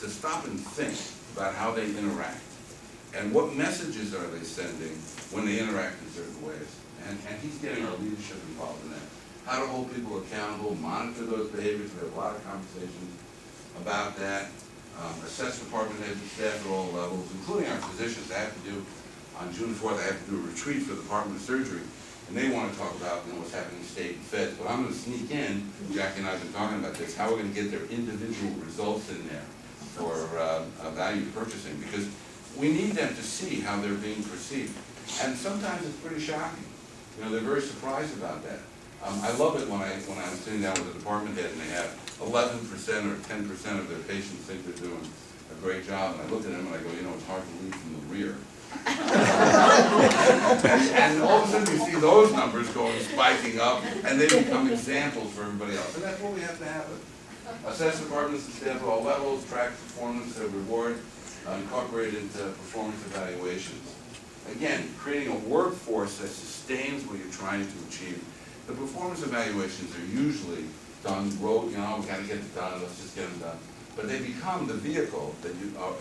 stop and think about how they interact? And what messages are they sending when they interact in certain ways? And he's getting our leadership involved in that. how to hold people accountable, monitor those behaviors. We have a lot of conversations about that. Assess department heads and staff at all levels, including our physicians. I have to do, on June 4th, I have to do a retreat for the Department of Surgery, and they want to talk about, you know, what's happening in state and feds. But I'm going to sneak in, Jackie and I have been talking about this, how we're going to get their individual results in there for value purchasing, because we need them to see how they're being perceived. And sometimes it's pretty shocking. You know, they're very surprised about that. I love it when I'm sitting down with a department head and they have 11% or 10% of their patients think they're doing a great job, and I look at them and I go, you know, it's hard to lead from the rear. and all of a sudden you see those numbers going spiking up, and they become examples for everybody else. And that's what we have to happen. Assess departments and staff at all levels, track performance, reward, incorporate into performance evaluations. Again, creating a workforce that sustains what you're trying to achieve. The performance evaluations are usually done, we gotta get it done, let's just get them done. But they become the vehicle that you are,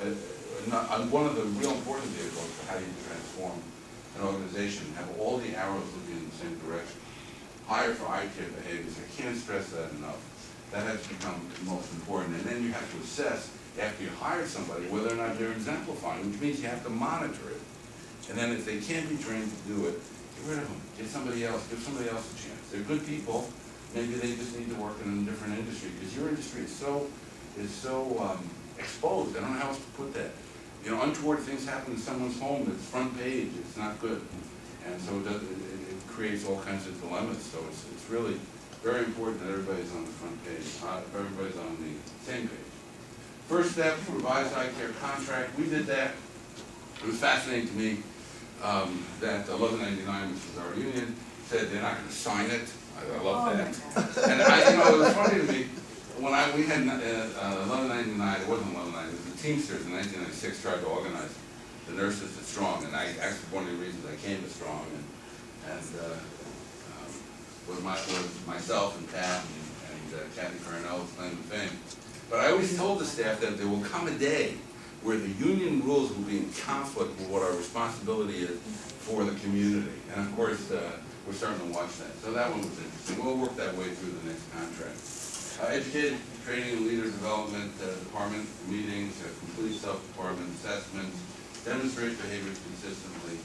one of the real important vehicles for how you transform an organization, have all the arrows looking in the same direction. Hire for eye care behaviors, I can't stress that enough. That has become the most important. And then you have to assess, after you hire somebody, whether or not they're exemplifying, which means you have to monitor it. And then if they can't be trained to do it, get rid of them, get somebody else, give somebody else a chance. They're good people, maybe they just need to work in a different industry, because your industry is so exposed. I don't know how else to put that. You know, untoward things happen in someone's home, it's front page, it's not good. And so it creates all kinds of dilemmas. So it's really very important that everybody's on the front page, everybody's on the same page. First step, revised eye care contract. We did that. It was fascinating to me that 1199, which is our union, said they're not going to sign it. I love that. And it was funny to me, when we had 1199, it wasn't 1199, it was the Teamsters in 1996 tried to organize the nurses at Strong, and I actually, one of the reasons I came to Strong, was myself and Pat and Kathy Carnell's claim to fame. But I always told the staff that there will come a day where the union rules will be in conflict with what our responsibility is for the community. And of course, we're starting to watch that. So that one was interesting. We'll work that way through the next contract. Educated training and leader development department meetings, complete self-department assessments, demonstrate behaviors consistently,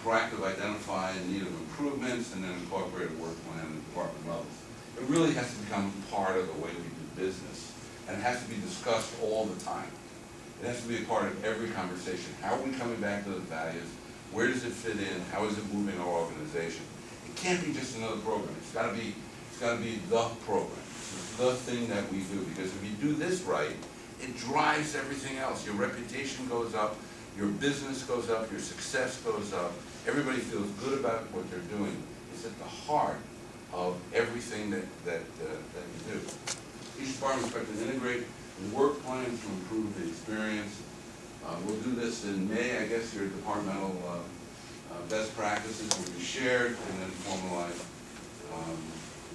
proactive identify in need of improvements, and then incorporate a work plan at department levels. It really has to become part of the way we do business, and it has to be discussed all the time. It has to be a part of every conversation. How are we coming back to the values? Where does it fit in? How is it moving our organization? It can't be just another program. It's got to be the program. It's the thing that we do. Because if you do this right, it drives everything else. Your reputation goes up. Your business goes up. Your success goes up. Everybody feels good about what they're doing. It's at the heart of everything that you do. Each department is expected to integrate work plans to improve the experience. We'll do this in May. I guess your departmental best practices will be shared and then formalized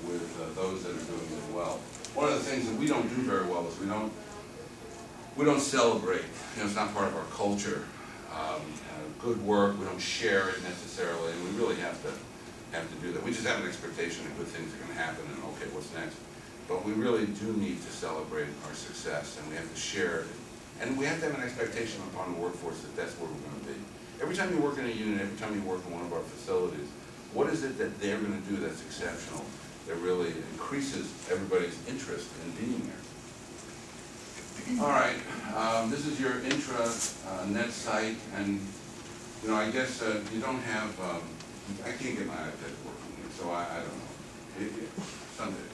with those that are doing it well. One of the things that we don't do very well is we don't celebrate. You know, it's not part of our culture. Good work, we don't share it necessarily, and we really have to do that. We just have an expectation that good things are going to happen, and okay, what's next? But we really do need to celebrate our success, and we have to share it. And we have to have an expectation upon the workforce that that's where we're going to be. Every time you work in a unit, every time you work in one of our facilities, what is it that they're going to do that's exceptional, that really increases everybody's interest in being there? All right, this is your intranet site, and you know, I guess you don't have, I can't get my iPad working here, so I don't know. Sunday.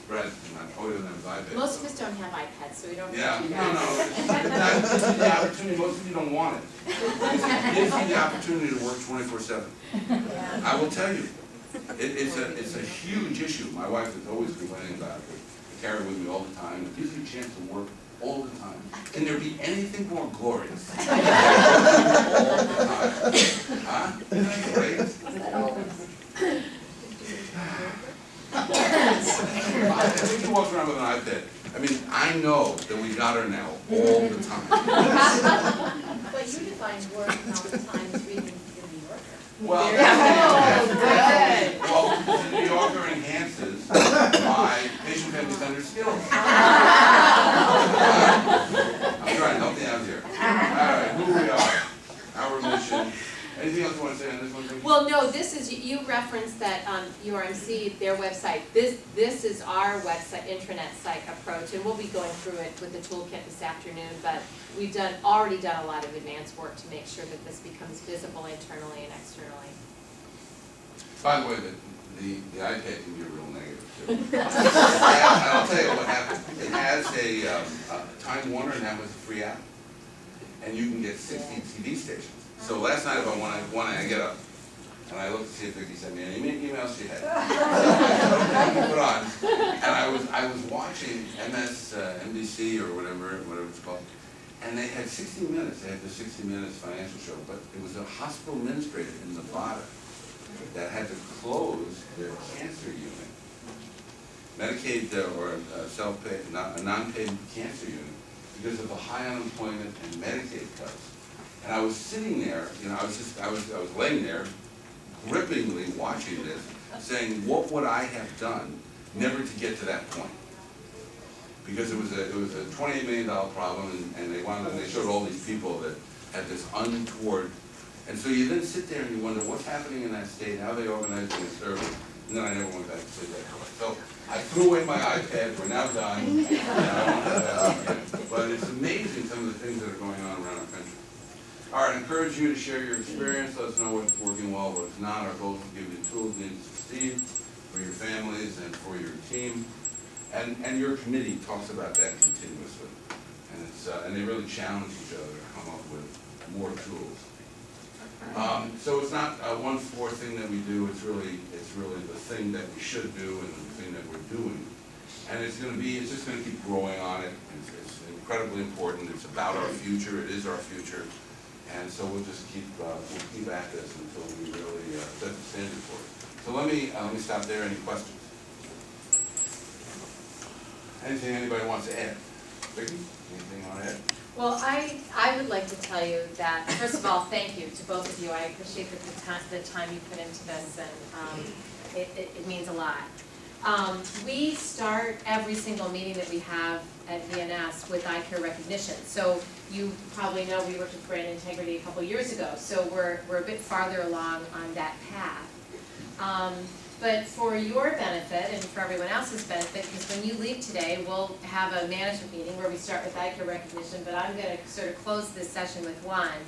Brad, oh, you don't have iPad. Most of us don't have iPads, so we don't. Yeah, no. This is the opportunity. Most of you don't want it. It gives you the opportunity to work 24/7. I will tell you, it's a huge issue. My wife is always complaining about it. I carry it with me all the time. It gives you a chance to work all the time. Can there be anything more glorious? All the time. Huh? Isn't that great? I think you walk around with an iPad. I mean, I know that we got her now all the time. But you define work all the time as reading the New Yorker. Well, well, patient-family centered skills. I'm trying to help me out here. All right, who we are, our mission. Anything else you want to say on this one? Vicky? Well, no, this is, you referenced that URMC, their website. This is our website, intranet site approach, and we'll be going through it with the toolkit this afternoon, but we've already done a lot of advanced work to make sure that this becomes visible internally and externally. By the way, the iPad can be a real negative too. I'll tell you what happened. It has a Time Warner, and that was a free app. And you can get 60 TV stations. So last night, if I wanted, I get up, and I looked to see if Vicki sent me any emails she had. Put on, and I was watching MSNBC or whatever it's called, and they had 60 Minutes. They had the 60 Minutes financial show, but it was a hospital administrator in Nevada that had to close their cancer unit, Medicaid or self-pay, a non-paid cancer unit, because of the high unemployment and Medicaid cuts. And I was sitting there, you know, I was laying there, grippingly watching this, saying, what would I have done never to get to that point? Because it was a $28 million problem, and they showed all these people that had this untoward. And so you then sit there and you wonder what's happening in that state, how they organizing the service, and then I never went back to sleep that way. So I threw away my iPad, we're now done, and I won't have that again. But it's amazing some of the things that are going on around our country. All right, I encourage you to share your experience, let us know what's working well, what's not. Our goal is to give you the tools needed to succeed for your families and for your team. And your committee talks about that continuously. And they really challenge each other to come up with more tools. So it's not a one-four thing that we do, it's really the thing that we should do and the thing that we're doing. And it's just gonna keep growing on it. It's incredibly important. It's about our future, it is our future. And so we'll just keep at this until we really set the standard for it. So let me stop there. Any questions? Anything anybody wants to add? Vicki, anything you want to add? Well, I would like to tell you that, first of all, thank you to both of you. I appreciate the time you put into this, and it means a lot. We start every single meeting that we have at VNS with eye care recognition. So you probably know we worked with brand integrity a couple years ago, so we're a bit farther along on that path. But for your benefit and for everyone else's benefit, because when you leave today, we'll have a management meeting where we start with eye care recognition, but I'm going to sort of close this session with one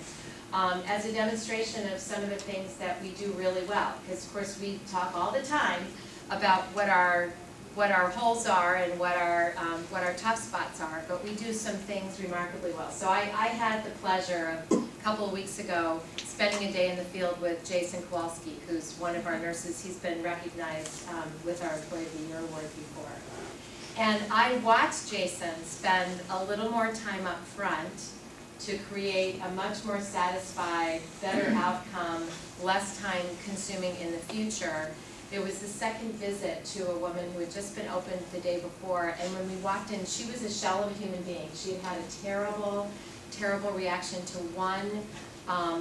as a demonstration of some of the things that we do really well. Because of course we talk all the time about what our holes are and what our tough spots are, but we do some things remarkably well. So I had the pleasure of a couple of weeks ago spending a day in the field with Jason Kowalski, who's one of our nurses. He's been recognized with our Employee of the Year award before. And I watched Jason spend a little more time up front to create a much more satisfied, better outcome, less time consuming in the future. It was the second visit to a woman who had just been opened the day before, and when we walked in, she was a shell of a human being. She had had a terrible, terrible reaction to one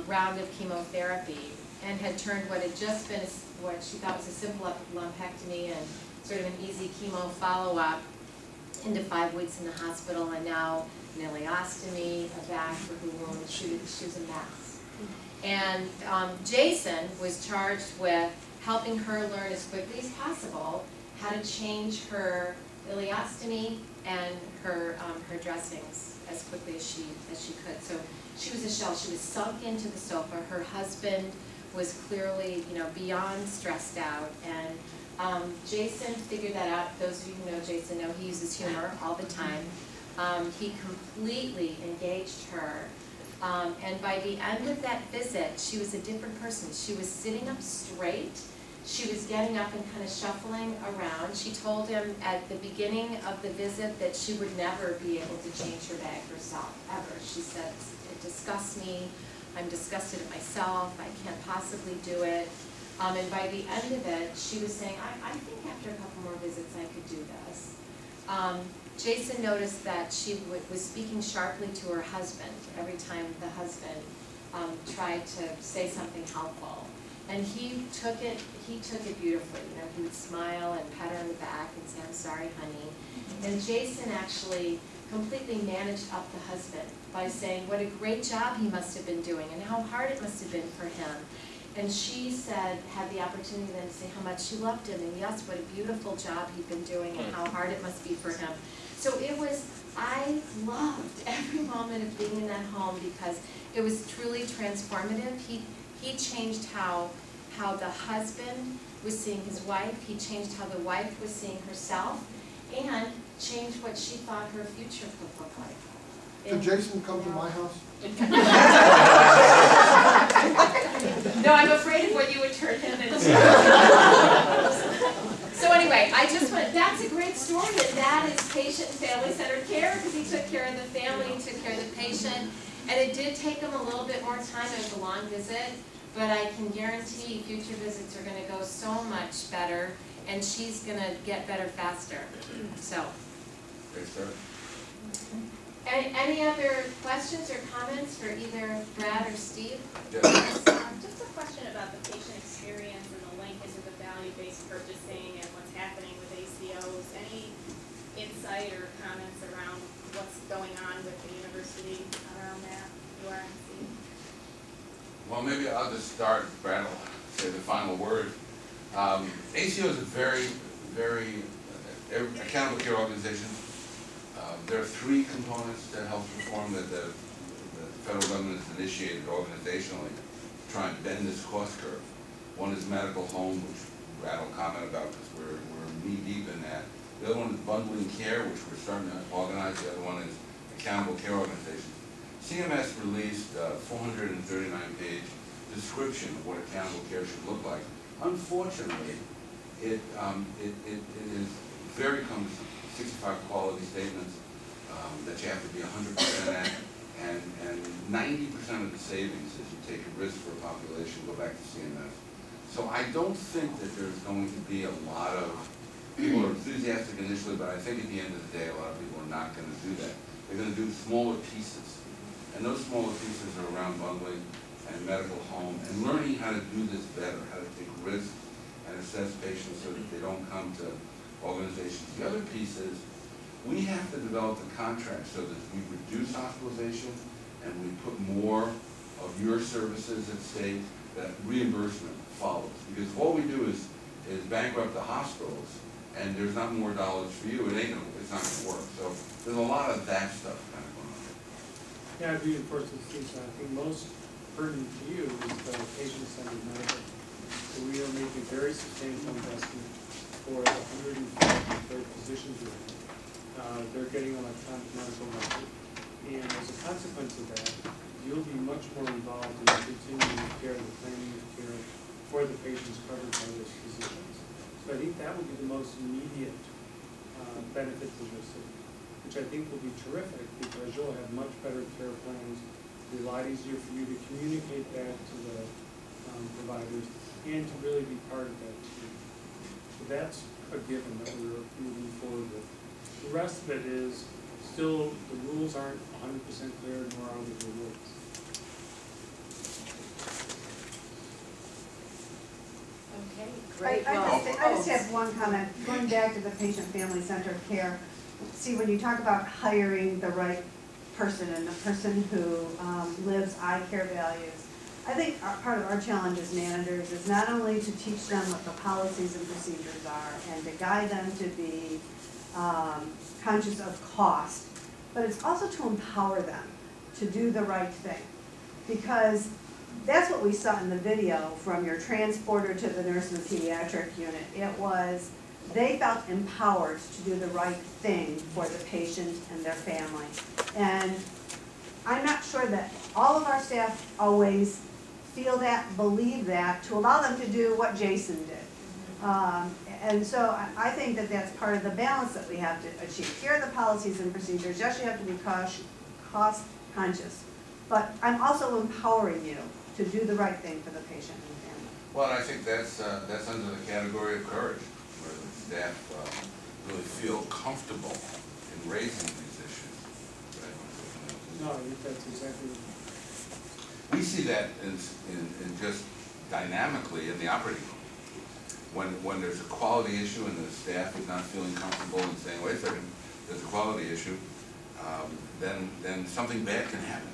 round of chemotherapy and had turned what had just been what she thought was a simple lumpectomy and sort of an easy chemo follow-up into 5 weeks in the hospital, and now an ileostomy, a bag for her wound. She was a mess. And Jason was charged with helping her learn as quickly as possible how to change her ileostomy and her dressings as quickly as she could. So she was a shell. She was sunk into the sofa. Her husband was clearly, beyond stressed out, and Jason figured that out. Those of you who know Jason know he uses humor all the time. He completely engaged her. And by the end of that visit, she was a different person. She was sitting up straight. She was getting up and kind of shuffling around. She told him at the beginning of the visit that she would never be able to change her bag herself, ever. She said, it disgusts me. I'm disgusted at myself. I can't possibly do it. And by the end of it, she was saying, I think after a couple more visits I could do this. Jason noticed that she was speaking sharply to her husband every time the husband tried to say something helpful. And he took it beautifully. He would smile and pat her on the back and and say, I'm sorry, honey. And Jason actually completely managed up the husband by saying what a great job he must have been doing and how hard it must have been for him. And she said, had the opportunity then to say how much she loved him, and yes, what a beautiful job he'd been doing and how hard it must be for him. So it was, I loved every moment of being in that home because it was truly transformative. He changed how the husband was seeing his wife, he changed how the wife was seeing herself, and changed what she thought her future would look like. Did Jason come to my house? No, I'm afraid of what you would turn him into. So anyway, I just want, that's a great story, and that is patient and family-centered care, because he took care of the family, he took care of the patient, and it did take him a little bit more time. It was a long visit, but I can guarantee future visits are going to go so much better, and she's going to get better faster. So. Thanks, sir. Any other questions or comments for either Brad or Steve? Yes. Just a question about the patient experience and the link into the value-based purchasing and what's happening with ACOs. Any insight or comments around what's going on with the university around that, URMC? Well, maybe I'll just start, Brad will say the final word. ACO is a very, very accountable care organization. There are three components to health reform that the federal government has initiated organizationally to try and bend this cost curve. One is medical home, which Brad will comment about because we're knee-deep in that. The other one is bundling care, which we're starting to organize. The other one is accountable care organizations. CMS released a 439-page description of what accountable care should look like. Unfortunately, it is very cumbersome. 65 quality statements that you have to be 100% at, and 90% of the savings as you take a risk for a population go back to CMS. So I don't think that there's going to be a lot of, people are enthusiastic initially, but I think at the end of the day a lot of people are not going to do that. They're going to do smaller pieces. And those smaller pieces are around bundling and medical home and learning how to do this better, how to take risks and assess patients so that they don't come to organizations. The other piece is we have to develop the contract so that we reduce hospitalization and we put more of your services at stake, that reimbursement follows. Because all we do is bankrupt the hospitals and there's not more dollars for you, it's not going to work. So there's a lot of that stuff kind of going on. Yeah, I'd reinforce this piece. I think most pertinent to you is the patient-centered medical. So we are making a very substantial investment for the 153 physicians we have. They're getting electronic medical record. And as a consequence of that, you'll be much more involved in the continuing care, the planning of care for the patients covered by those physicians. So I think that will be the most immediate benefit to the city, which I think will be terrific because you'll have much better care plans. It'll be a lot easier for you to communicate that to the providers and to really be part of that team. So that's a given that we're moving forward with. The rest of it is still, the rules aren't 100% clear, nor are the rules. Okay, great. I just have one comment, going back to the patient-family-centered care. See, when you talk about hiring the right person and the person who lives eye care values, I think part of our challenge as managers is not only to teach them what the policies and procedures are and to guide them to be conscious of cost, but it's also to empower them to do the right thing. Because that's what we saw in the video from your transporter to the nurse in the pediatric unit. It was, they felt empowered to do the right thing for the patient and their family. And I'm not sure that all of our staff always feel that, believe that, to allow them to do what Jason did. And so I think that that's part of the balance that we have to achieve. Here are the policies and procedures. Yes, you have to be cost conscious, but I'm also empowering you to do the right thing for the patient and the family. Well, I think that's under the category of courage, where the staff really feel comfortable in raising these issues. No, I think that's exactly right. We see that in just dynamically in the operating room. when there's a quality issue and the staff is not feeling comfortable and saying, wait a second, there's a quality issue, then something bad can happen.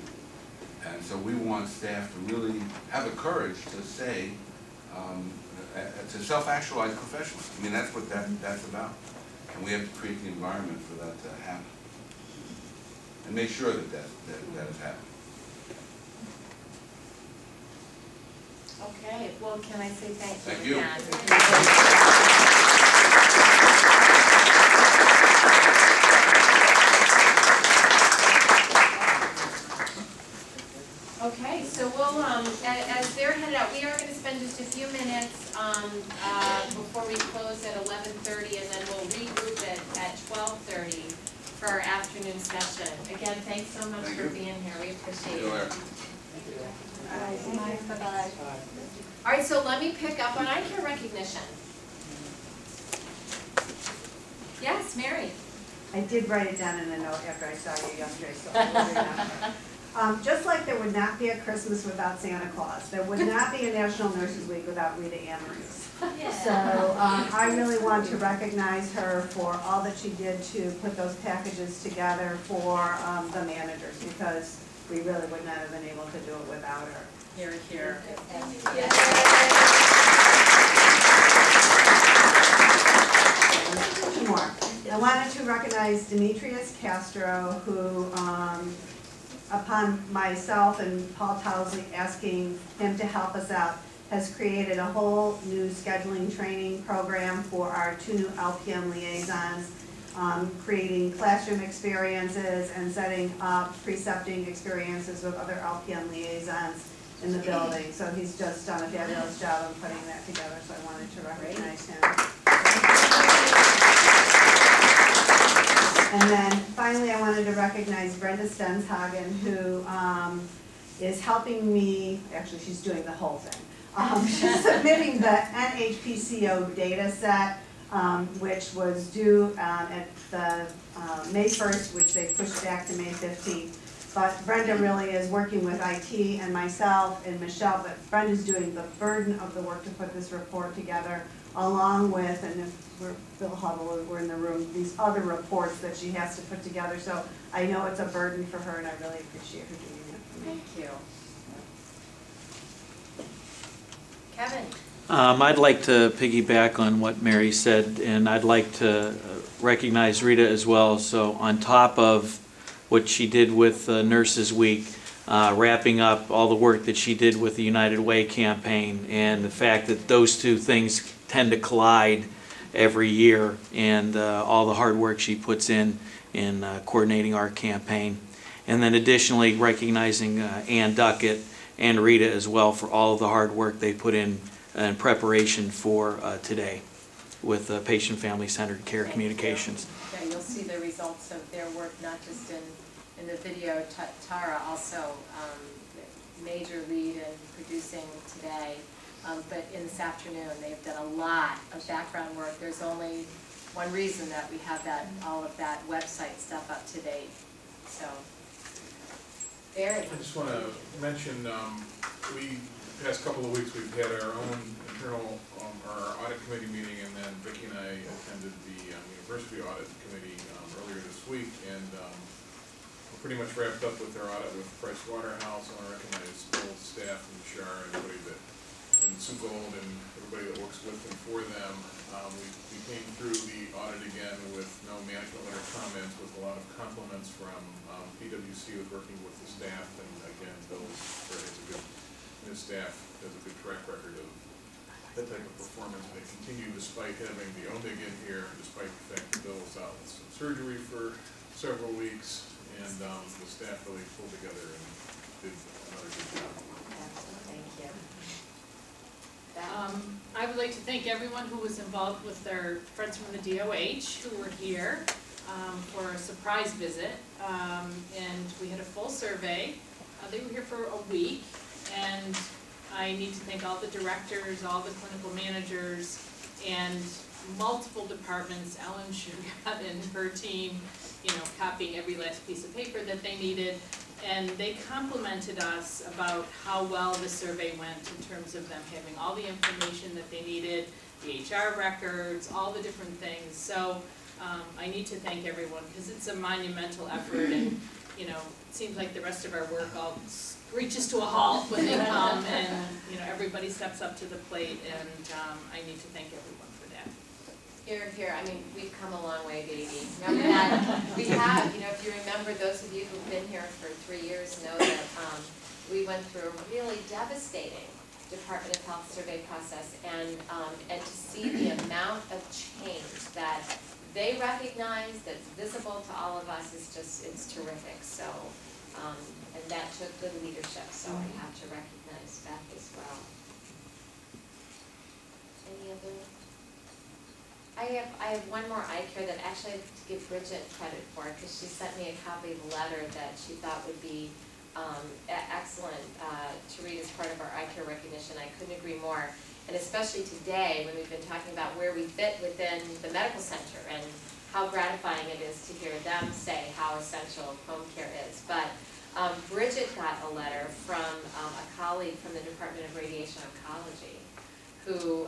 And so we want staff to really have the courage to say, to self-actualize professionally. I mean, that's what that's about. And we have to create the environment for that to happen. And make sure that is happening. Okay, well, can I say thank Thank you you. again? Okay, so we'll, as they're headed out, we are going to spend just a few minutes before we close at 11:30, and then we'll regroup it at 12:30 for our afternoon session. Again, thanks so much for being here. We appreciate it. All right, bye-bye. All right, so let me pick up on eye care recognition. Yes, Mary. I did write it down in a note after I saw you yesterday, so I will remember. Just like there would not be a Christmas without Santa Claus, there would not be a National Nurses Week without Rita Amorese. Yeah. So I really want to recognize her for all that she did to put those packages together for the managers, because we really would not have been able to do it without her. Here, here. Two more. I wanted to recognize Demetrius Castro, who, upon myself and Paul Towsley asking him to help us out, has created a whole new scheduling training program for our 2 new LPN liaisons, creating classroom experiences and setting up precepting experiences with other LPN liaisons in the building. So he's just done a fabulous job of putting that together, so I wanted to recognize him. And then finally, I wanted to recognize Brenda Stenshagen, who is helping me, actually she's doing the whole thing. She's submitting the NHPCO data set, which was due at the May 1st, which they pushed back to May 15th. But Brenda really is working with IT and myself and Michelle, but Brenda's doing the burden of the work to put this report together, along with, and if Bill Hubble, we're in the room, these other reports that she has to put together. So I know it's a burden for her, and I really appreciate her doing it. Thank you. Kevin. I'd like to piggyback on what Mary said, and I'd like to recognize Rita as well. So on top of what she did with Nurses Week, wrapping up all the work that she did with the United Way campaign, and the fact that those two things tend to collide every year, and all the hard work she puts in coordinating our campaign. And then additionally recognizing Ann Duckett and Rita as well for all of the hard work they put in preparation for today with Patient Family Centered Care Communications. Yeah, you'll see the results of their work, not just in the video. Tara also major lead in producing today, but in this afternoon they've done a lot of background work. There's only one reason that we have all of that website stuff up to date. So, Barry. I just want to mention, past couple of weeks we've had our own internal, our audit committee meeting, and then Vicki and I attended the university audit committee earlier this week, and we're pretty much wrapped up with our audit with Price Waterhouse. I want to recognize Bill's staff and Shar and everybody and Sue Gold and everybody that works with and for them. We came through the audit again with no management letter comments, with a lot of compliments from PwC with working with the staff, and again, his staff has a good track record of that type of performance. They continue despite having the OMIG in here, despite the fact that Bill was out with some surgery for several weeks, and the staff really pulled together and did another good job. Thank you. I would like to thank everyone who was involved with their friends from the DOH who were here for a surprise visit, and we had a full survey. They were here for a week, and I need to thank all the directors, all the clinical managers, and multiple departments. Ellen Sugat and her team, copying every last piece of paper that they needed. And they complimented us about how well the survey went in terms of them having all the information that they needed EHR records, all the different things. So I need to thank everyone because it's a monumental effort, and you know, it seems like the rest of our work all reaches to a halt when they come, and you know, everybody steps up to the plate, and I need to thank everyone for that. Here, I mean, we've come a long way, baby. Remember that? We have, you know, if you remember, those of you who've been here for 3 years know that we went through a really devastating Department of Health survey process, and to see the amount of change that they recognize, that's visible to all of us, is just, it's terrific. So, and that took good leadership, so I have to recognize Beth as well. Any other? I have one more eye care that actually I have to give Bridget credit for, because she sent me a copy of a letter that she thought would be excellent to read as part of our eye care recognition. I couldn't agree more. And especially today, when we've been talking about where we fit within the medical center and how gratifying it is to hear them say how essential home care is. But Bridget got a letter from a colleague from the Department of Radiation Oncology, who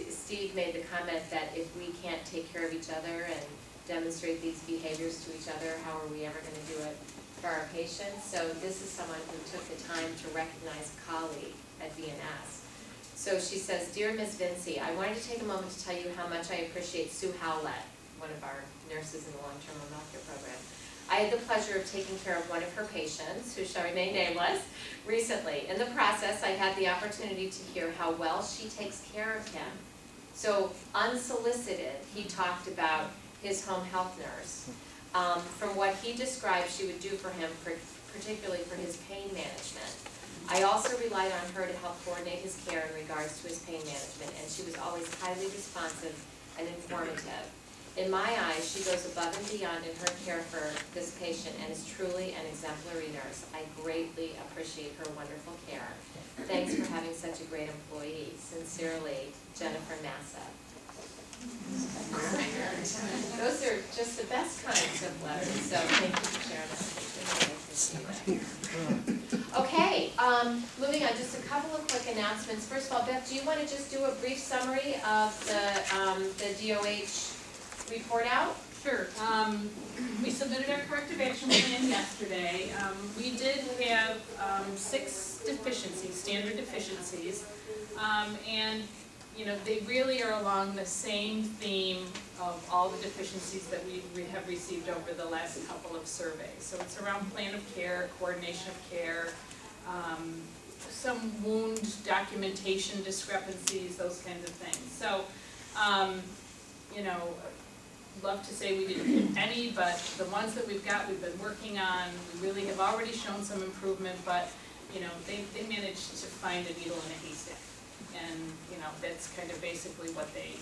Steve made the comment that if we can't take care of each other and demonstrate these behaviors to each other, how are we ever going to do it for our patients? So this is someone who took the time to recognize a colleague at VNS. So she says, "Dear Ms. Vinci, I wanted to take a moment to tell you how much I appreciate Sue Howlett, one of our nurses in the long-term home health care program. I had the pleasure of taking care of one of her patients, who shall remain nameless, recently. In the process, I had the opportunity to hear how well she takes care of him. So unsolicited, he talked about his home health nurse. From what he described she would do for him, particularly for his pain management. I also relied on her to help coordinate his care in regards to his pain management, and she was always highly responsive and informative. In my eyes, she goes above and beyond in her care for this patient and is truly an exemplary nurse. I greatly appreciate her wonderful care. Thanks for having such a great employee. Sincerely, Jennifer Massa." Those are just the best kinds of letters, so thank you for sharing that. Okay, moving on, just a couple of quick announcements. First of all, Beth, do you want to just do a brief summary of the DOH report out? Sure. We submitted our corrective action plan yesterday. We did have 6 deficiencies, standard deficiencies, and you know, they really are along the same theme of all the deficiencies that we have received over the last couple of surveys. So it's around plan of care, coordination of care, some wound documentation discrepancies, those kinds of things. So, you know, love to say we didn't hit any, but the ones that we've got, we've been working on. We really have already shown some improvement, but you know, they managed to find a needle in a haystack. And you know, that's kind of basically what they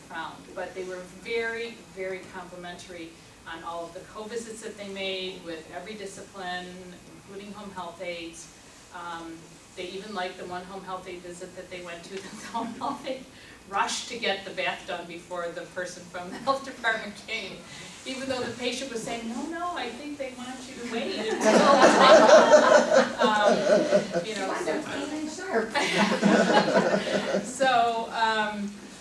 found. But they were very, very complimentary on all of the co-visits that they made with every discipline, including home health aides. They even liked the one home health aide visit that they went to. The home health aide rushed to get the bath done before the person from the health department came. Even though the patient was saying, no, I think they want you to wait until you know, so,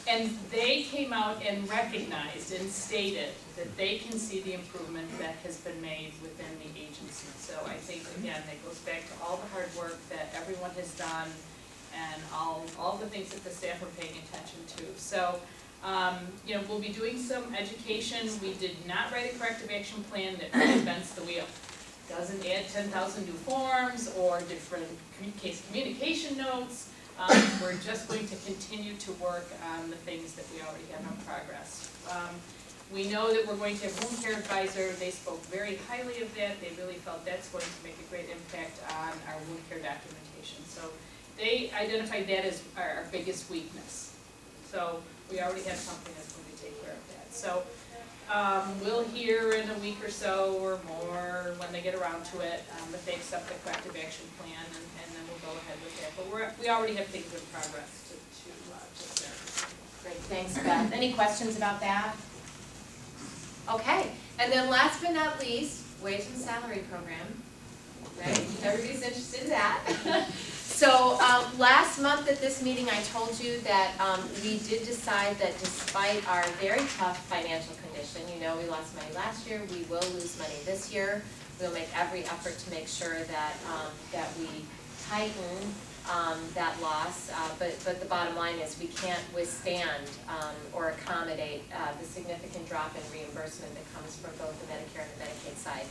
and they came out and recognized and stated that they can see the improvement that has been made within the agency. So I think, again, it goes back to all the hard work that everyone has done and all the things that the staff are paying attention to. So, you know, we'll be doing some education. We did not write a corrective action plan that reinvents the wheel. Doesn't add 10,000 new forms or different case communication notes. We're just going to continue to work on the things that we already have in progress. We know that we're going to have wound care advisor. They spoke very highly of that. They really felt that's going to make a great impact on our wound care documentation. So they identified that as our biggest weakness. So we already have something that's going to take care of that. So we'll hear in a week or so or more when they get around to it, if they accept the corrective action plan, and then we'll go ahead with that. But we already have things in progress to start. Great, thanks, Beth. Any questions about that? Okay, and then last but not least, wage and salary program. Right? Everybody's interested in that. So, last month at this meeting, I told you that we did decide that despite our very tough financial condition, you know, we lost money last year, we will lose money this year. We'll make every effort to make sure that, that we tighten that loss, but the bottom line is we can't withstand or accommodate the significant drop in reimbursement that comes from both the Medicare and the Medicaid side.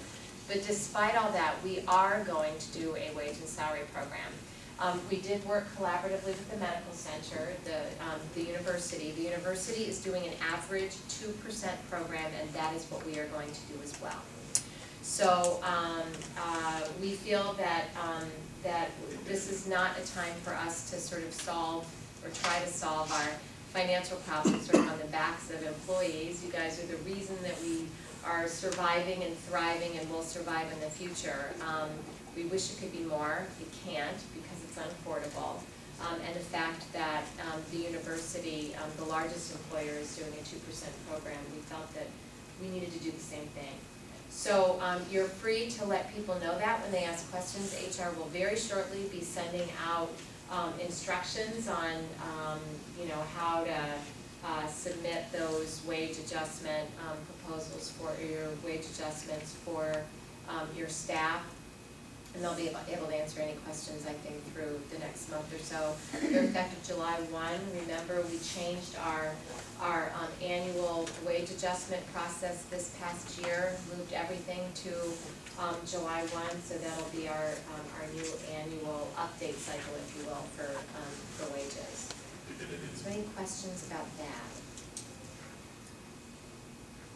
But despite all that, we are going to do a wage and salary program. We did work collaboratively with the medical center, the university. The university is doing an average 2% program, and that is what we are going to do as well. So we feel that that this is not a time for us to sort of solve or try to solve our financial problems sort of on the backs of employees. You guys are the reason that we are surviving and thriving and will survive in the future. We wish it could be more. It can't because it's unaffordable. And the fact that the university, the largest employer, is doing a 2% program, we felt that we needed to do the same thing. So you're free to let people know that when they ask questions. HR will very shortly be sending out instructions on you know, how to submit those wage adjustment proposals for your wage adjustments for your staff. And they'll be able to answer any questions, I think, through the next month or so. They're effective July 1. Remember, we changed our annual wage adjustment process this past year, moved everything to July 1, so that'll be our new annual update cycle, if you will, for wages. So any questions about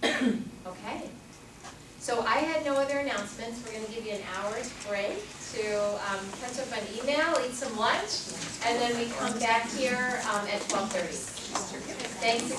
that? Okay. So I had no other announcements. We're going to give you an hour's break to catch up on email, eat some lunch, and then we come back here at 12:30. Thanks again.